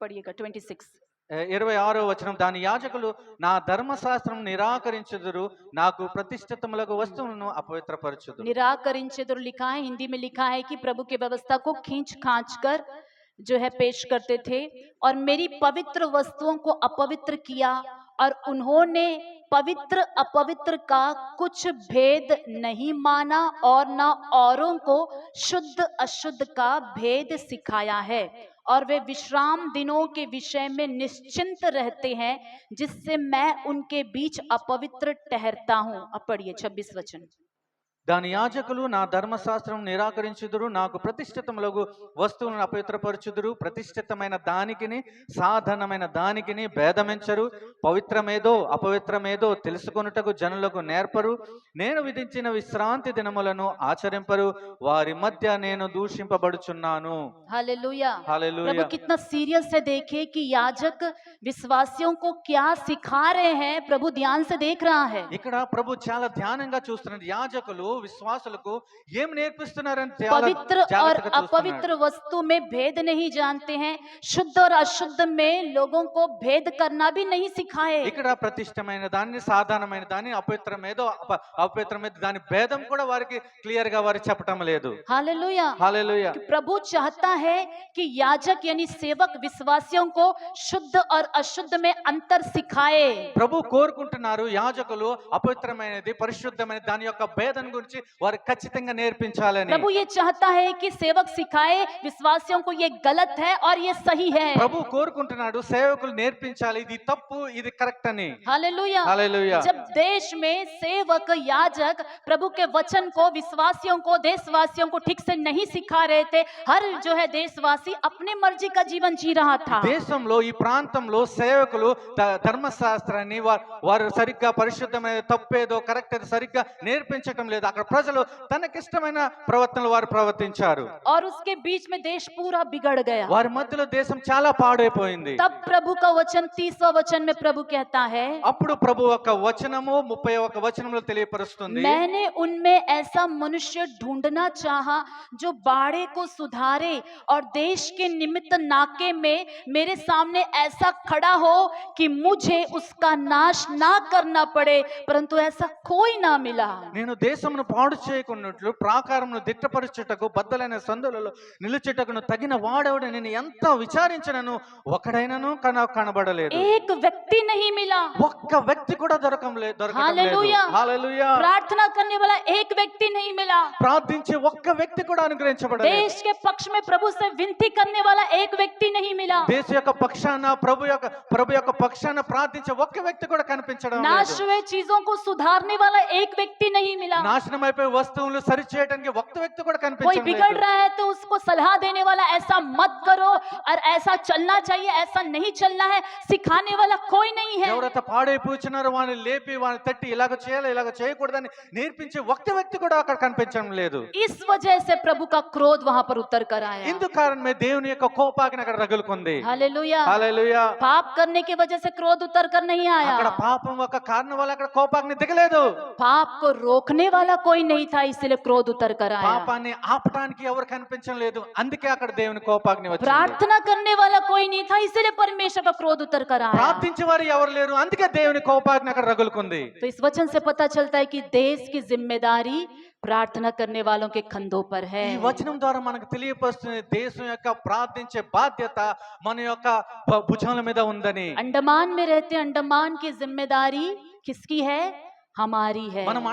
पढ़िएगा 26 26వ వచనం, దాని యాజకులు నా ధర్మశాస్త్రం నిరాకరించుదురు, నాకు ప్రతిష్ఠితములకు వస్తువులను అపవిత్రపరచుదురు। निराकरिंचेदुर लिखा है, हिंदी में लिखा है कि प्रभु की व्यवस्था को खींच खांच कर जो है पेश करते थे और मेरी पवित्र वस्तुओं को अपवित्र किया और उन्होंने पवित्र अपवित्र का कुछ भेद नहीं माना और न औरों को शुद्ध अशुद्ध का भेद सिखाया है और वे विश्राम दिनों के विषय में निश्चिंत रहते हैं जिससे मैं उनके बीच अपवित्र ठहरता हूं। अब पढ़िए 26 वचन। దాని యాజకులు నా ధర్మశాస్త్రం నిరాకరించుదురు, నాకు ప్రతిష్ఠితములగు వస్తువులను అపవిత్రపరచుదురు, ప్రతిష్ఠితమైన దానికిని సాధనమైన దానికిని భేదమెంచరు, పవిత్రమేదో అపవిత్రమేదో తెలుసుకొనుటకు జనులకు నేర్పరు, నేను విధించిన విశ్రాంతి దినములను ఆచరింపరు, వారి మధ్య నేను దూషింపబడుచున్నాను। हालेलुया। हालेलुया। प्रभु कितना सीरियस है, देखे कि याजक विश्वासियों को क्या सिखा रहे हैं, प्रभु ध्यान से देख रहा है। ఇక్కడ ప్రభు చాలా ధ్యానంగా చూస్తున్నాడు, యాజకులు విశ్వాసులకు ఏం నేర్పిస్తున్నారని చాలా पवित्र और జాగ్రత్తగా చూస్తున్నాడు। अपवित्र वस्तु में भेद नहीं जानते हैं, शुद्ध और अशुद्ध में लोगों को भेद करना भी नहीं सिखाए। ఇక్కడ ప్రతిష్టమైన దాన్ని సాధారణమైన దాన్ని అపవిత్రమేదో అపవిత్రమేదో దాని భేదం కూడా వారికి క్లియర్ గా వారికి చెప్పటం లేదు। हालेलुया। హల్లెలూయా। कि प्रभु चाहता है कि याजक यानी सेवक विश्वासियों को शुद्ध और अशुद्ध में अंतर सिखाए। ప్రభు కోరుకుంటున్నారు యాజకులు అపవిత్రమైనది పరిశుద్ధమైన దాని యొక్క భేదం గురించి వారు ఖచ్చితంగా నేర్పించాలని। प्रभु ये चाहता है कि सेवक सिखाए विश्वासियों को ये गलत है और ये सही है। ప్రభు కోరుకుంటున్నాడు సేవకులు నేర్పించాలి ఇది తప్పు ఇది కరెక్ట్ అని। हालेलुया। హల్లెలూయా। जब देश में सेवक याजक प्रभु के वचन को विश्वासियों को देशवासियों को ठीक से नहीं सिखा रहे थे, हर जो है देशवासी अपने मर्जी का जीवन जी रहा था। దేశంలో ఈ ప్రాంతంలో సేవకులు ధర్మశాస్త్రాన్ని వారు సరిగ్గా పరిశుద్ధమైన తప్పేదో కరెక్ట్ ఏదో సరిగ్గా నేర్పించటం లేదు, అక్కడ ప్రజలు తనకిష్టమైన ప్రవర్తనలు వారు ప్రవర్తించారు। और उसके बीच में देश पूरा बिगड़ गया। వారి మధ్యలో దేశం చాలా పాడైపోయింది। तब प्रभु का वचन 30वां वचन में प्रभु कहता है, అప్పుడు ప్రభు యొక్క వచనము 31వ వచనంలో తెలియపరుస్తుంది, मैंने उनमें ऐसा मनुष्य ढूंढना चाहा जो बाड़े को सुधारे और देश के निमित्त नाके में मेरे सामने ऐसा खड़ा हो कि मुझे उसका नाश ना करना पड़े, परंतु ऐसा कोई ना मिला। నేను దేశమును పాడు చేయకున్నట్లు ప్రాకారమును దిట్టపరచుటకు బద్దలైన సందులలో నిలుచుటకును తగిన వాడెవడు నేను ఎంత విచారించినను ఒకడైనను కనబడలేదు। एक व्यक्ति नहीं मिला। ఒక్క వ్యక్తి కూడా దొరకడం లేదు। हालेलुया। హల్లెలూయా। प्रार्थना करने वाला एक व्यक्ति नहीं मिला। ప్రార్థించే ఒక్క వ్యక్తి కూడా అనుగ్రహించబడలేదు। देश के पक्ष में प्रभु से विनती करने वाला एक व्यक्ति नहीं मिला। దేశ యొక్క పక్షాన ప్రభు యొక్క పక్షాన ప్రార్థించే ఒక్క వ్యక్తి కూడా కనిపించడం नाश లేదు। हुए चीजों को सुधारने वाला एक व्यक्ति नहीं मिला। నాశనం అయిపోయే వస్తువులు సరి చేయడానికి ఒక్క వ్యక్తి కూడా कोई కనిపించడం बिगड़ లేదు। रहा है तो उसको सलाह देने वाला ऐसा मत करो और ऐसा चलना चाहिए ऐसा नहीं चलना है सिखाने वाला कोई नहीं है। ఎవరైతే పాడైపోతున్నారో వారిని లేపి వారిని తట్టి ఇలాగ చేయాలి ఇలాగ చేయకూడదని నేర్పించే ఒక్క వ్యక్తి కూడా అక్కడ కనిపించడం లేదు। इस वजह से प्रभु का क्रोध वहां पर उतर कर आया। ఇందు కారణమే దేవుని యొక్క కోపాగ్ని అక్కడ రగులుకుంది। हालेलुया। హల్లెలూయా। पाप करने की वजह से क्रोध उतर कर नहीं అక్కడ आया। పాపం ఒక కారణం వల్ల అక్కడ కోపాగ్ని దిగలేదు। पाप को रोकने वाला कोई नहीं था, इसलिए क्रोध उतर कर आया। పాపాన్ని ఆపడానికి ఎవరు కనిపించడం లేదు, అందుకే అక్కడ దేవుని కోపాగ్ని వచ్చింది। प्रार्थना करने वाला कोई नहीं था, इसलिए परमेश्वर का क्रोध उतर कर आया। ప్రార్థించే వారు ఎవరు లేరు, అందుకే దేవుని కోపాగ్ని అక్కడ రగులుకుంది। तो इस वचन से पता चलता है कि देश की जिम्मेदारी प्रार्थना करने वालों के कंधों पर है। ఈ వచనం ద్వారా మనకు తెలియపరుస్తుంది దేశం యొక్క ప్రార్థించే బాధ్యత మన యొక్క భుజాల మీద ఉందని। अंडमान में रहते अंडमान की जिम्मेदारी किसकी है? हमारी है। మనం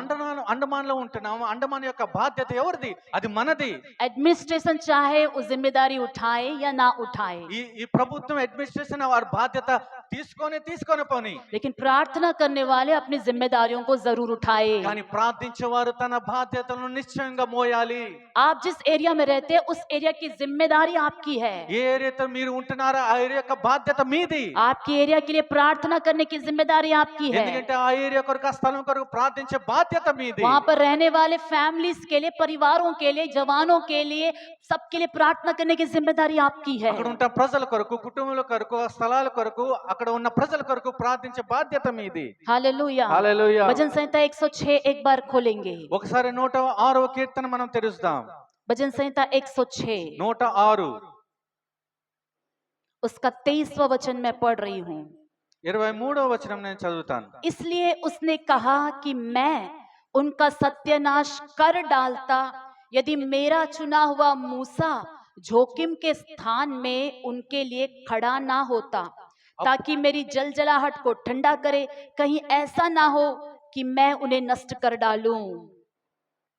అండమాన్ లో ఉంటున్నాము, అండమాన్ యొక్క బాధ్యత ఎవరిది? అది మనది। एडमिनिस्ट्रेशन चाहे वो जिम्मेदारी उठाए या ना उठाए, ఈ ప్రభుత్వం అడ్మినిస్ట్రేషన్ వారి బాధ్యత తీసుకొని పోని, लेकिन प्रार्थना करने वाले अपनी जिम्मेदारियों को जरूर उठाए। కానీ ప్రార్థించేవారు తన బాధ్యతలను నిశ్చయంగా మోయాలి। आप जिस एरिया में रहते हैं उस एरिया की जिम्मेदारी आपकी है। ఏ ఏరియాతో మీరు ఉంటున్నారో ఆ ఏరియా యొక్క బాధ్యత మీది। आपकी एरिया के लिए प्रार्थना करने की जिम्मेदारी आपकी है। ఎందుకంటే ఆ ఏరియా కొరకు ఆ స్థలం కొరకు ప్రార్థించే బాధ్యత మీది। वहां पर रहने वाले फैमिलीज के लिए, परिवारों के लिए, जवानों के लिए, सबके लिए प्रार्थना करने की जिम्मेदारी आपकी है। అక్కడ ఉన్న ప్రజల కొరకు, కుటుంబాల కొరకు, ఆ స్థలాల కొరకు, అక్కడ ఉన్న ప్రజల కొరకు ప్రార్థించే బాధ్యత మీది। हालेलुया। హల్లెలూయా। भजन संहिता 106 एक बार खोलेंगे। ఒకసారి 106వ కీర్తన మనం తెరుస్తాం। भजन संहिता 106 106 उसका 23वां वचन मैं पढ़ रही हूँ। 23వ వచనం నేను చదువుతాను। इसलिए उसने कहा कि मैं उनका सत्यानाश कर डालता यदि मेरा चुना हुआ मूसा जोखिम के स्थान में उनके लिए खड़ा ना होता, ताकि मेरी जलजलाहट को ठंडा करे। कहीं ऐसा ना हो कि मैं उन्हें नष्ट कर डालूं।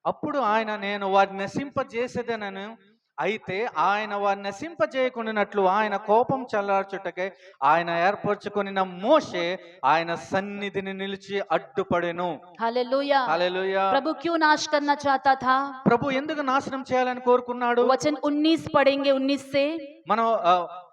అప్పుడు ఆయన నేను వారిని నశింపజేసేదనను, అయితే ఆయన వారిని నశింపజేయకుండానట్లు ఆయన కోపం చల్లార్చుటకై ఆయన ఏర్పరచుకొనిన మోషే ఆయన సన్నిధిని నిలిచి అడ్డుపడెను. हालेलुया। హల్లెలూయా. प्रभु क्यों नाश करना चाहता था? ప్రభు ఎందుకు నాశనం చేయాలని కోరుకున్నాడు? वचन 19 पढ़ेंगे, 19 से। మనం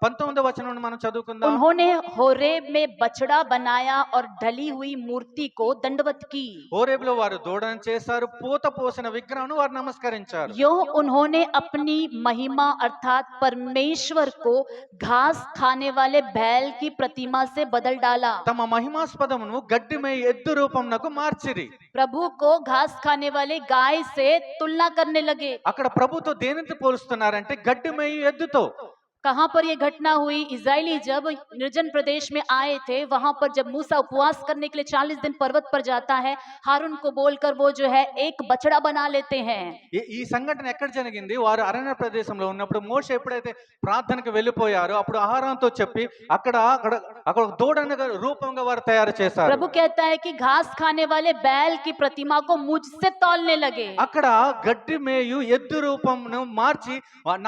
19వ వచనం నుండి మనం చదువుకుందాం. उन्होंने होरेब में बछड़ा बनाया और ढली हुई मूर्ति को दंडवत की। హోరేబులో వారు దూడను చేశారు, పూత పోసిన విగ్రహం వారు నమస్కరించారు. यो उन्होंने अपनी महिमा अर्थात परमेश्वर को घास खाने वाले बैल की प्रतिमा से बदल डाला। తమ మహిమాస్పదమును గడ్డిమై ఎద్దు రూపమునకు మార్చిరి. प्रभु को घास खाने वाले गाय से तुलना करने लगे। అక్కడ ప్రభుతో దేనితో పోలుస్తున్నారంటే గడ్డిమై ఎద్దుతో. कहां पर यह घटना हुई? इजरायली जब निर्जन प्रदेश में आए थे, वहां पर जब मूसा उपवास करने के लिए 40 दिन पर्वत पर जाता है, हारून को बोलकर वो जो है एक बछड़ा बना लेते हैं। ఈ సంఘటన ఎక్కడ జరిగింది? వారు అరణ్య ప్రదేశంలో ఉన్నప్పుడు మోషే ఎప్పుడైతే ప్రార్థనకు వెళ్ళిపోయారో అప్పుడు ఆహారంతో చెప్పి అక్కడ అక్కడ అక్కడ దూడను రూపంగా వారు తయారు చేశారు. प्रभु कहता है कि घास खाने वाले बैल की प्रतिमा को मुझसे तौलने लगे। అక్కడ గడ్డి మేయు ఎద్దు రూపమును మార్చి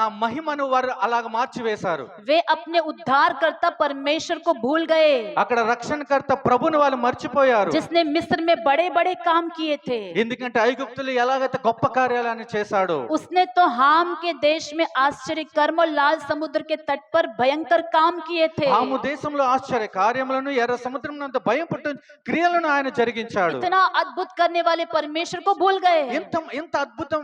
నా మహిమను వారు అలాగ మార్చి వేశారు. वे अपने उद्धारकर्ता परमेश्वर को भूल गए, అక్కడ రక్షణకర్త ప్రభుని వాళ్ళు మర్చిపోయారు. जिसने मिस्र में बड़े बड़े काम किए थे। ఎందుకంటే ఐగుప్తులు ఎలాగైతే గొప్ప కార్యాలను చేశాడో, उसने तो हाम के देश में आश्चर्य कर्म और लाल समुद्र के तट पर भयंकर काम किए थे। ఆము దేశంలో ఆశ్చర్య కార్యములను ఎర్ర సముద్రమునంత భయం పుట్టు క్రియలను ఆయన జరిగించాడు. इतना अद्भुत करने वाले परमेश्वर को भूल गए। ఇంత అద్భుతం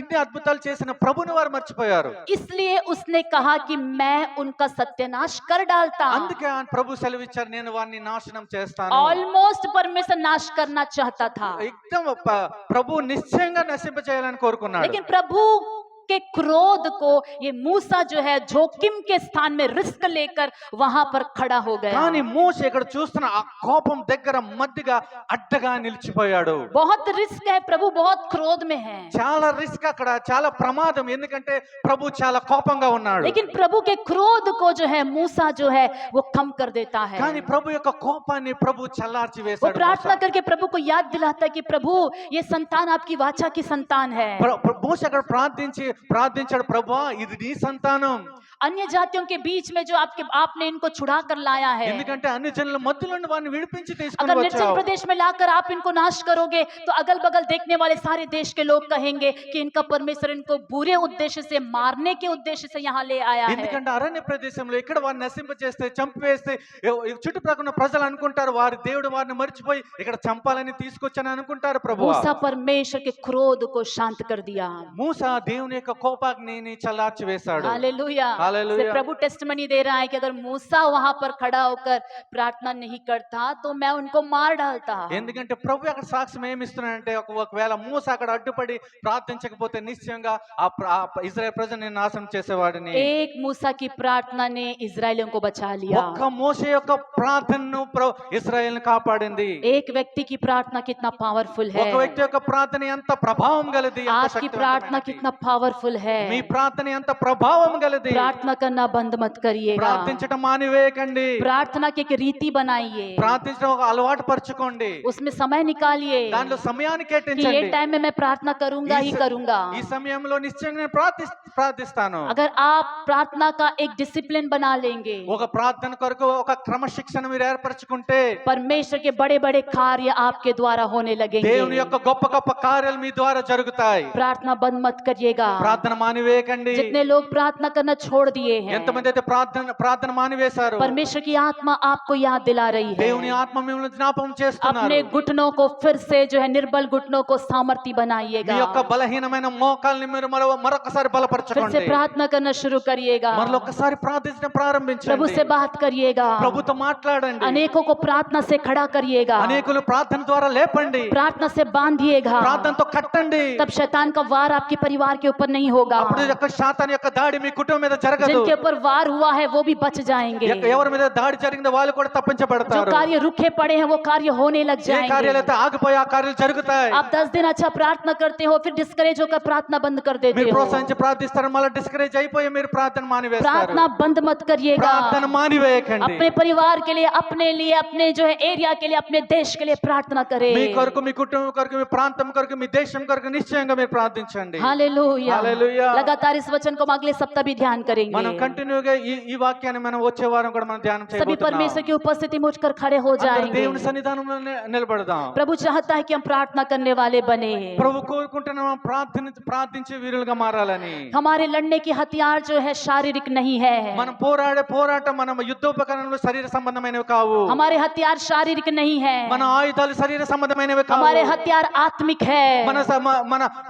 ఇన్ని అద్భుతాలు చేసిన ప్రభుని వారు మర్చిపోయారు. इसलिए उसने कहा कि मैं उनका सत्यानाश कर डालता। అందుకే ఆయన ప్రభు సెలవిచ్చారు, నేను వారిని నాశనం చేస్తాను. ऑलमोस्ट परमेश्वर नाश करना चाहता था, एकदम ప్రభు నిశ్చయంగా నశింప చేయాలని కోరుకున్నాడు. लेकिन प्रभु के क्रोध को ये मूसा जो है जोखिम के स्थान में रिस्क लेकर वहां पर खड़ा हो गया। కానీ మోషే ఇక్కడ చూస్తున్న ఆ కోపం దగ్గర మధ్యగా అడ్డగా నిలిచిపోయాడు. बहुत रिस्क है, प्रभु बहुत क्रोध में है, చాలా రిస్క్, అక్కడ చాలా ప్రమాదం, ఎందుకంటే ప్రభు చాలా కోపంగా ఉన్నాడు. लेकिन प्रभु के क्रोध को जो है मूसा जो है वो कम कर देता है। కానీ ప్రభు యొక్క కోపాన్ని ప్రభు చల్లార్చి वो వేశాడు. प्रार्थना करके प्रभु को याद दिलाता है कि प्रभु ये संतान आपकी वाचा की संतान है। మోషే అక్కడ ప్రార్థించాడు, ప్రభువా ఇది నీ సంతానం. अन्य जातियों के बीच में जो आपने इनको छुड़ा कर लाया है, ఎందుకంటే అన్ని జనుల మధ్యలో నుండి వారిని విడిపించి తీసుకొని अगर निर्जन వచ్చావు. प्रदेश में लाकर आप इनको नाश करोगे तो अगल बगल देखने वाले सारे देश के लोग कहेंगे कि इनका परमेश्वर इनको बुरे उद्देश्य से, मारने के उद्देश्य से यहाँ ले आया है। ఎందుకంటే అరణ్య ప్రదేశంలో ఇక్కడ వారిని నశింపచేస్తే చంపివేస్తే చుట్టుప్రక్కల ప్రజలు అనుకుంటారు వారి దేవుడు వారిని మర్చిపోయి ఇక్కడ చంపాలని తీసుకొచ్చని అనుకుంటారు. ప్రభువా मूसा परमेश्वर के क्रोध को शांत कर दिया। మూసా దేవుని యొక్క కోపాగ్నిని చల్లార్చి వేశాడు. हालेलुया। हालेलुया। से प्रभु टेस्टमनी दे रहा है कि अगर मूसा वहां पर खड़ा होकर प्रार्थना नहीं करता तो मैं उनको मार डालता। ఎందుకంటే ప్రభు అక్కడ సాక్ష్యం ఏమి ఇస్తున్నాడంటే ఒకవేళ మూసా అక్కడ అడ్డుపడి ప్రార్థించకపోతే నిశ్చయంగా ఆ ఇజ్రాయెల్ ప్రజల్ని నాశనం చేసేవాడిని. एक मूसा की प्रार्थना ने इजरायलियों को बचा लिया। ఒక్క మోషే యొక్క ప్రార్థనను ఇశ్రాయేలును కాపాడింది. एक व्यक्ति की प्रार्थना कितना पावरफुल है। ఒక వ్యక్తి యొక్క ప్రార్థన ఎంత ప్రభావం గలది, ఎంత आपकी प्रार्थना శక్తివంతమైనది. कितना पावरफुल है। మీ ప్రార్థన ఎంత ప్రభావం గలది. प्रार्थना करना बंद मत करिएगा। ప్రార్థించడం మానివేయకండి. प्रार्थना की एक रीति बनाइए, ప్రార్థించడం ఒక అలవాటు పరచుకోండి. उसमें समय निकालिए దాంట్లో సమయాన్ని कि ये కేటాయించండి. टाइम में मैं प्रार्थना करूंगा ही करूंगा। ఈ సమయంలో నిశ్చయంగా నేను ప్రార్థిస్తాను. अगर आप प्रार्थना का एक डिसिप्लिन बना लेंगे, ఒక ప్రార్థన కొరకు ఒక క్రమశిక్షణ మీరు ఏర్పరచుకుంటే परमेश्वर के बड़े बड़े कार्य आपके द्वारा होने దేవుని लगेंगे। యొక్క గొప్ప గొప్ప కార్యాలు మీ ద్వారా జరుగుతాయి. प्रार्थना बंद मत करिएगा। ప్రార్థన మానివేయకండి. जितने लोग प्रार्थना करना छोड़ दिए हैं, ఎంతమంది అయితే ప్రార్థన మానివేశారు, परमेश्वर की आत्मा आपको याद दिला रही है। దేవుని ఆత్మ మిమ్మల్ని జ్ఞాపకం अपने చేస్తున్నారు. घुटनों को फिर से जो है निर्बल घुटनों को सामर्थ्य మీ बनाइएगा। యొక్క బలహీనమైన మోకాల్ని మీరు మరొకసారి फिर से బలపరచుకోండి. प्रार्थना करना शुरू करिएगा। మరొకసారి ప్రార్థించడం प्रभु ప్రారంభించండి. से बात करिएगा। ప్రభుతో మాట్లాడండి. अनेकों को प्रार्थना से खड़ा करिएगा, అనేకులు ప్రార్థన ద్వారా లేపండి. प्रार्थना से बांधिएगा। ప్రార్థనతో కట్టండి. तब शैतान का वार आपके परिवार के ऊपर नहीं होगा। అప్పుడు యొక్క శాతాన్ యొక్క దాడి మీ కుటుంబం మీద జరగదు. జరగదు. जिनके ऊपर वार हुआ है वो भी बच जाएंगे। ఎవరి మీద దాడి జరిగిందో వాళ్ళు కూడా जो తప్పించబడతారు. कार्य रुके पड़े हैं वो कार्य होने लग ఏ जाएंगे। కార్యాలైతే ఆగిపోయి ఆ కార్యాలు జరుగుతాయి. आप 10 दिन अच्छा प्रार्थना करते हो फिर डिस्करेज होकर प्रार्थना बंद कर देते మీరు हो। ప్రోత్సహించి ప్రార్థిస్తారు, మళ్ళీ డిస్కరేజ్ అయిపోయి మీరు ప్రార్థన మానివేస్తారు. प्रार्थना बंद मत करिएगा। ప్రార్థన మానివేయకండి. अपने परिवार के लिए, अपने जो है एरिया के लिए, अपने देश के लिए प्रार्थना करें। మీ కొరకు, మీ కుటుంబం కొరకు, మీ ప్రాంతం కొరకు, మీ దేశం కొరకు నిశ్చయంగా మీరు ప్రార్థించండి. हालेलुया। हालेलुया। लगातार इस वचन को हम अगले सप्ताह भी ध्यान మనం करेंगे। కంటిన్యూగా ఈ వాక్యాన్ని మనం వచ్చే వారం కూడా మనం ధ్యానం सभी చేయబోతున్నాం. परमेश्वर की उपस्थिति में उठकर खड़े हो అందరూ जाएंगे। దేవుని సన్నిధానంలో నిలబడదాం. प्रभु चाहता है कि हम प्रार्थना करने वाले बने। ప్రభు కోరుకుంటున్నాం ప్రార్థించే వీరులుగా మారాలని. हमारे लड़ने की हथियार जो है शारीरिक नहीं है। మనం పోరాడే పోరాటం మన యుద్ధోపకరణలు శరీర సంబంధమైనవి కావు. हमारे हथियार शारीरिक नहीं है। మన ఆయుధాలు శరీర సంబంధమైనవి కావు. हमारे हथियार आत्मिक है।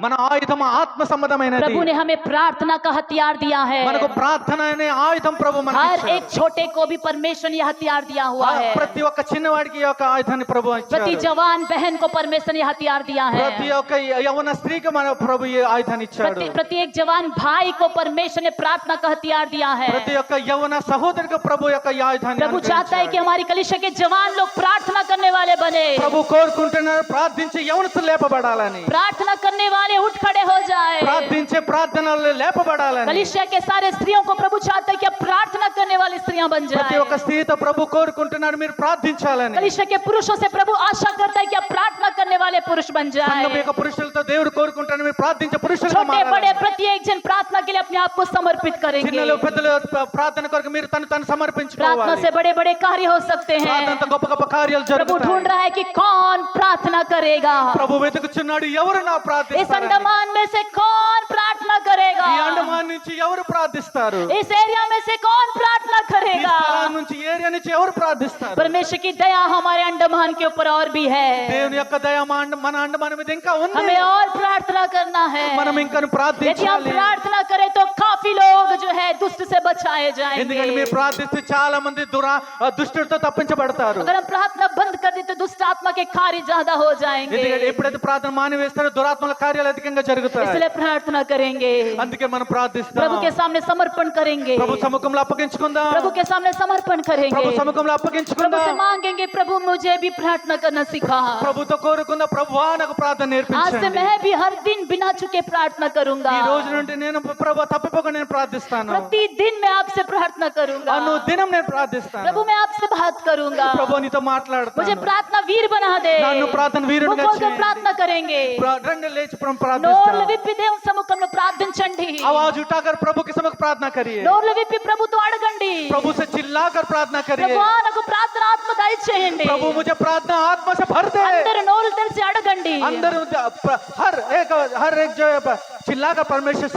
మన ఆయుధం ఆత్మ సంబంధమైనది. प्रभु ने हमें प्रार्थना का हथियार दिया है। మనకు ప్రార్థన అనే ఆయుధం ప్రభు మనకు हर ఇచ్చాడు. एक छोटे को भी परमेश्वर ने हथियार दिया हुआ है। ప్రతి ఒక్క చిన్నవాడికి ఈ యొక్క ఆయుధాన్ని ప్రభు प्रति ఇచ్చాడు. जवान बहन को परमेश्वर ने हथियार दिया है। ప్రతి ఒక్క యవన స్త్రీకి మన ప్రభు ఈ ఆయుధాన్ని ఇచ్చాడు. प्रत्येक जवान भाई को परमेश्वर ने प्रार्थना का हथियार दिया है। ప్రతి ఒక్క యవన సహోదరుడికి ప్రభు యొక్క ఈ ఆయుధాన్ని प्रभु चाहता है कि అనుగ్రహించాడు. हमारी कलीसिया के जवान लोग प्रार्थना करने वाले बने। ప్రభు కోరుకుంటున్నారు ప్రార్థించే యవనస్తులు లేపబడాలని. प्रार्थना करने वाले उठ खड़े हो जाए। ప్రార్థించే ప్రార్థనలు లేపబడాలని. कलीसिया के सारे स्त्रियों को प्रभु चाहता है कि अब प्रार्थना करने वाली स्त्रियां बन ప్రతి ఒక్క जाए। స్త్రీతో ప్రభు కోరుకుంటున్నారు మీరు ప్రార్థించాలని. कलीसिया के पुरुषों से प्रभु आशा करता है कि अब प्रार्थना करने वाले पुरुष बन సంఘం जाए। యొక్క పురుషులతో దేవుడు కోరుకుంటున్నారు మీరు ప్రార్థించే పురుషులుగా छोटे बड़े మారాలని. प्रत्येक जन प्रार्थना के लिए अपने आप को समर्पित करेंगे। చిన్నలు పెద్దలు ప్రార్థన కొరకు మీరు తను प्रार्थना సమర్పించుకోవాలి. से बड़े बड़े कार्य हो सकते ప్రార్థనతో हैं। గొప్ప గొప్ప కార్యాలు प्रभु ढूंढ జరుగుతాయి. रहा है कि कौन प्रार्थना करेगा। ప్రభు వెతుకుచున్నాడు ఎవరు నా इस ప్రార్థిస్తారు. अंडमान में से कौन प्रार्थना करेगा। ఈ అండమాన్ నుంచి ఎవరు ప్రార్థిస్తారు. इस एरिया में से कौन प्रार्थना ఈ करेगा। స్థలం నుంచి ఏరియా నుంచి ఎవరు ప్రార్థిస్తారు. परमेश्वर की दया हमारे अंडमान के ऊपर और भी है। దేవుని యొక్క దయ మన అండమాన్ మీద ఇంకా ఉంది. हमें और प्रार्थना करना है। మనం ఇంకా यदि हम ప్రార్థించాలి. प्रार्थना करें तो काफी लोग जो है दुष्ट से बचाए ఎందుకంటే जाएंगे। మీరు ప్రార్థిస్తే చాలా మంది దుష్టుడితో తప్పించబడతారు. अगर हम प्रार्थना बंद कर दें तो दुष्ट आत्मा के कार्य ज्यादा हो ఎందుకంటే जाएंगे। ఎప్పుడైతే ప్రార్థన మానివేస్తారో దురాత్మల కార్యాలు అధికంగా జరుగుతాయి. इसलिए प्रार्थना करेंगे। అందుకే మనం ప్రార్థిస్తాం. प्रभु के सामने समर्पण करेंगे। ప్రభు సముఖంలో అప్పగించుకుందాం. प्रभु के सामने समर्पण ప్రభు करेंगे। సముఖంలో प्रभु అప్పగించుకుందాం. से मांगेंगे प्रभु मुझे भी प्रार्थना करना सिखा। ప్రభుతో కోరుకుందాం ప్రభువా నాకు ప్రార్థన आज से నేర్పించండి. मैं भी हर दिन बिना चुके प्रार्थना करूंगा। ఈ రోజు నుండి నేను ప్రభు తప్పిపోక నేను ప్రార్థిస్తాను. प्रतिदिन मैं आपसे प्रार्थना करूंगा। అనుదినం నేను ప్రార్థిస్తాను. प्रभु मैं आपसे बात करूंगा। ప్రభు నీతో मुझे మాట్లాడతాను. प्रार्थना वीर बना दे। నన్ను ప్రార్థన వీరునిగా मुख खोलकर చేయండి. प्रार्थना करेंगे। రండి లేచి మనం నోర్లు ప్రార్థిస్తాం. విప్పి దేవుని సముఖంలో ప్రార్థించండి। आवाज उठाकर प्रभु के समक्ष प्रार्थना करिए. నోర్లు విప్పి ప్రభుతో అడగండి। प्रभु से चिल्लाकर प्रार्थना करिए. ప్రభువా నాకు ప్రార్థన ఆత్మ దయచేయండి। प्रभु मुझे प्रार्थना आत्मा से भर दे. అందరూ నోరు తెరిచి అడగండి। अंदर हर एक जो है चिल्लाकर परमेश्वर से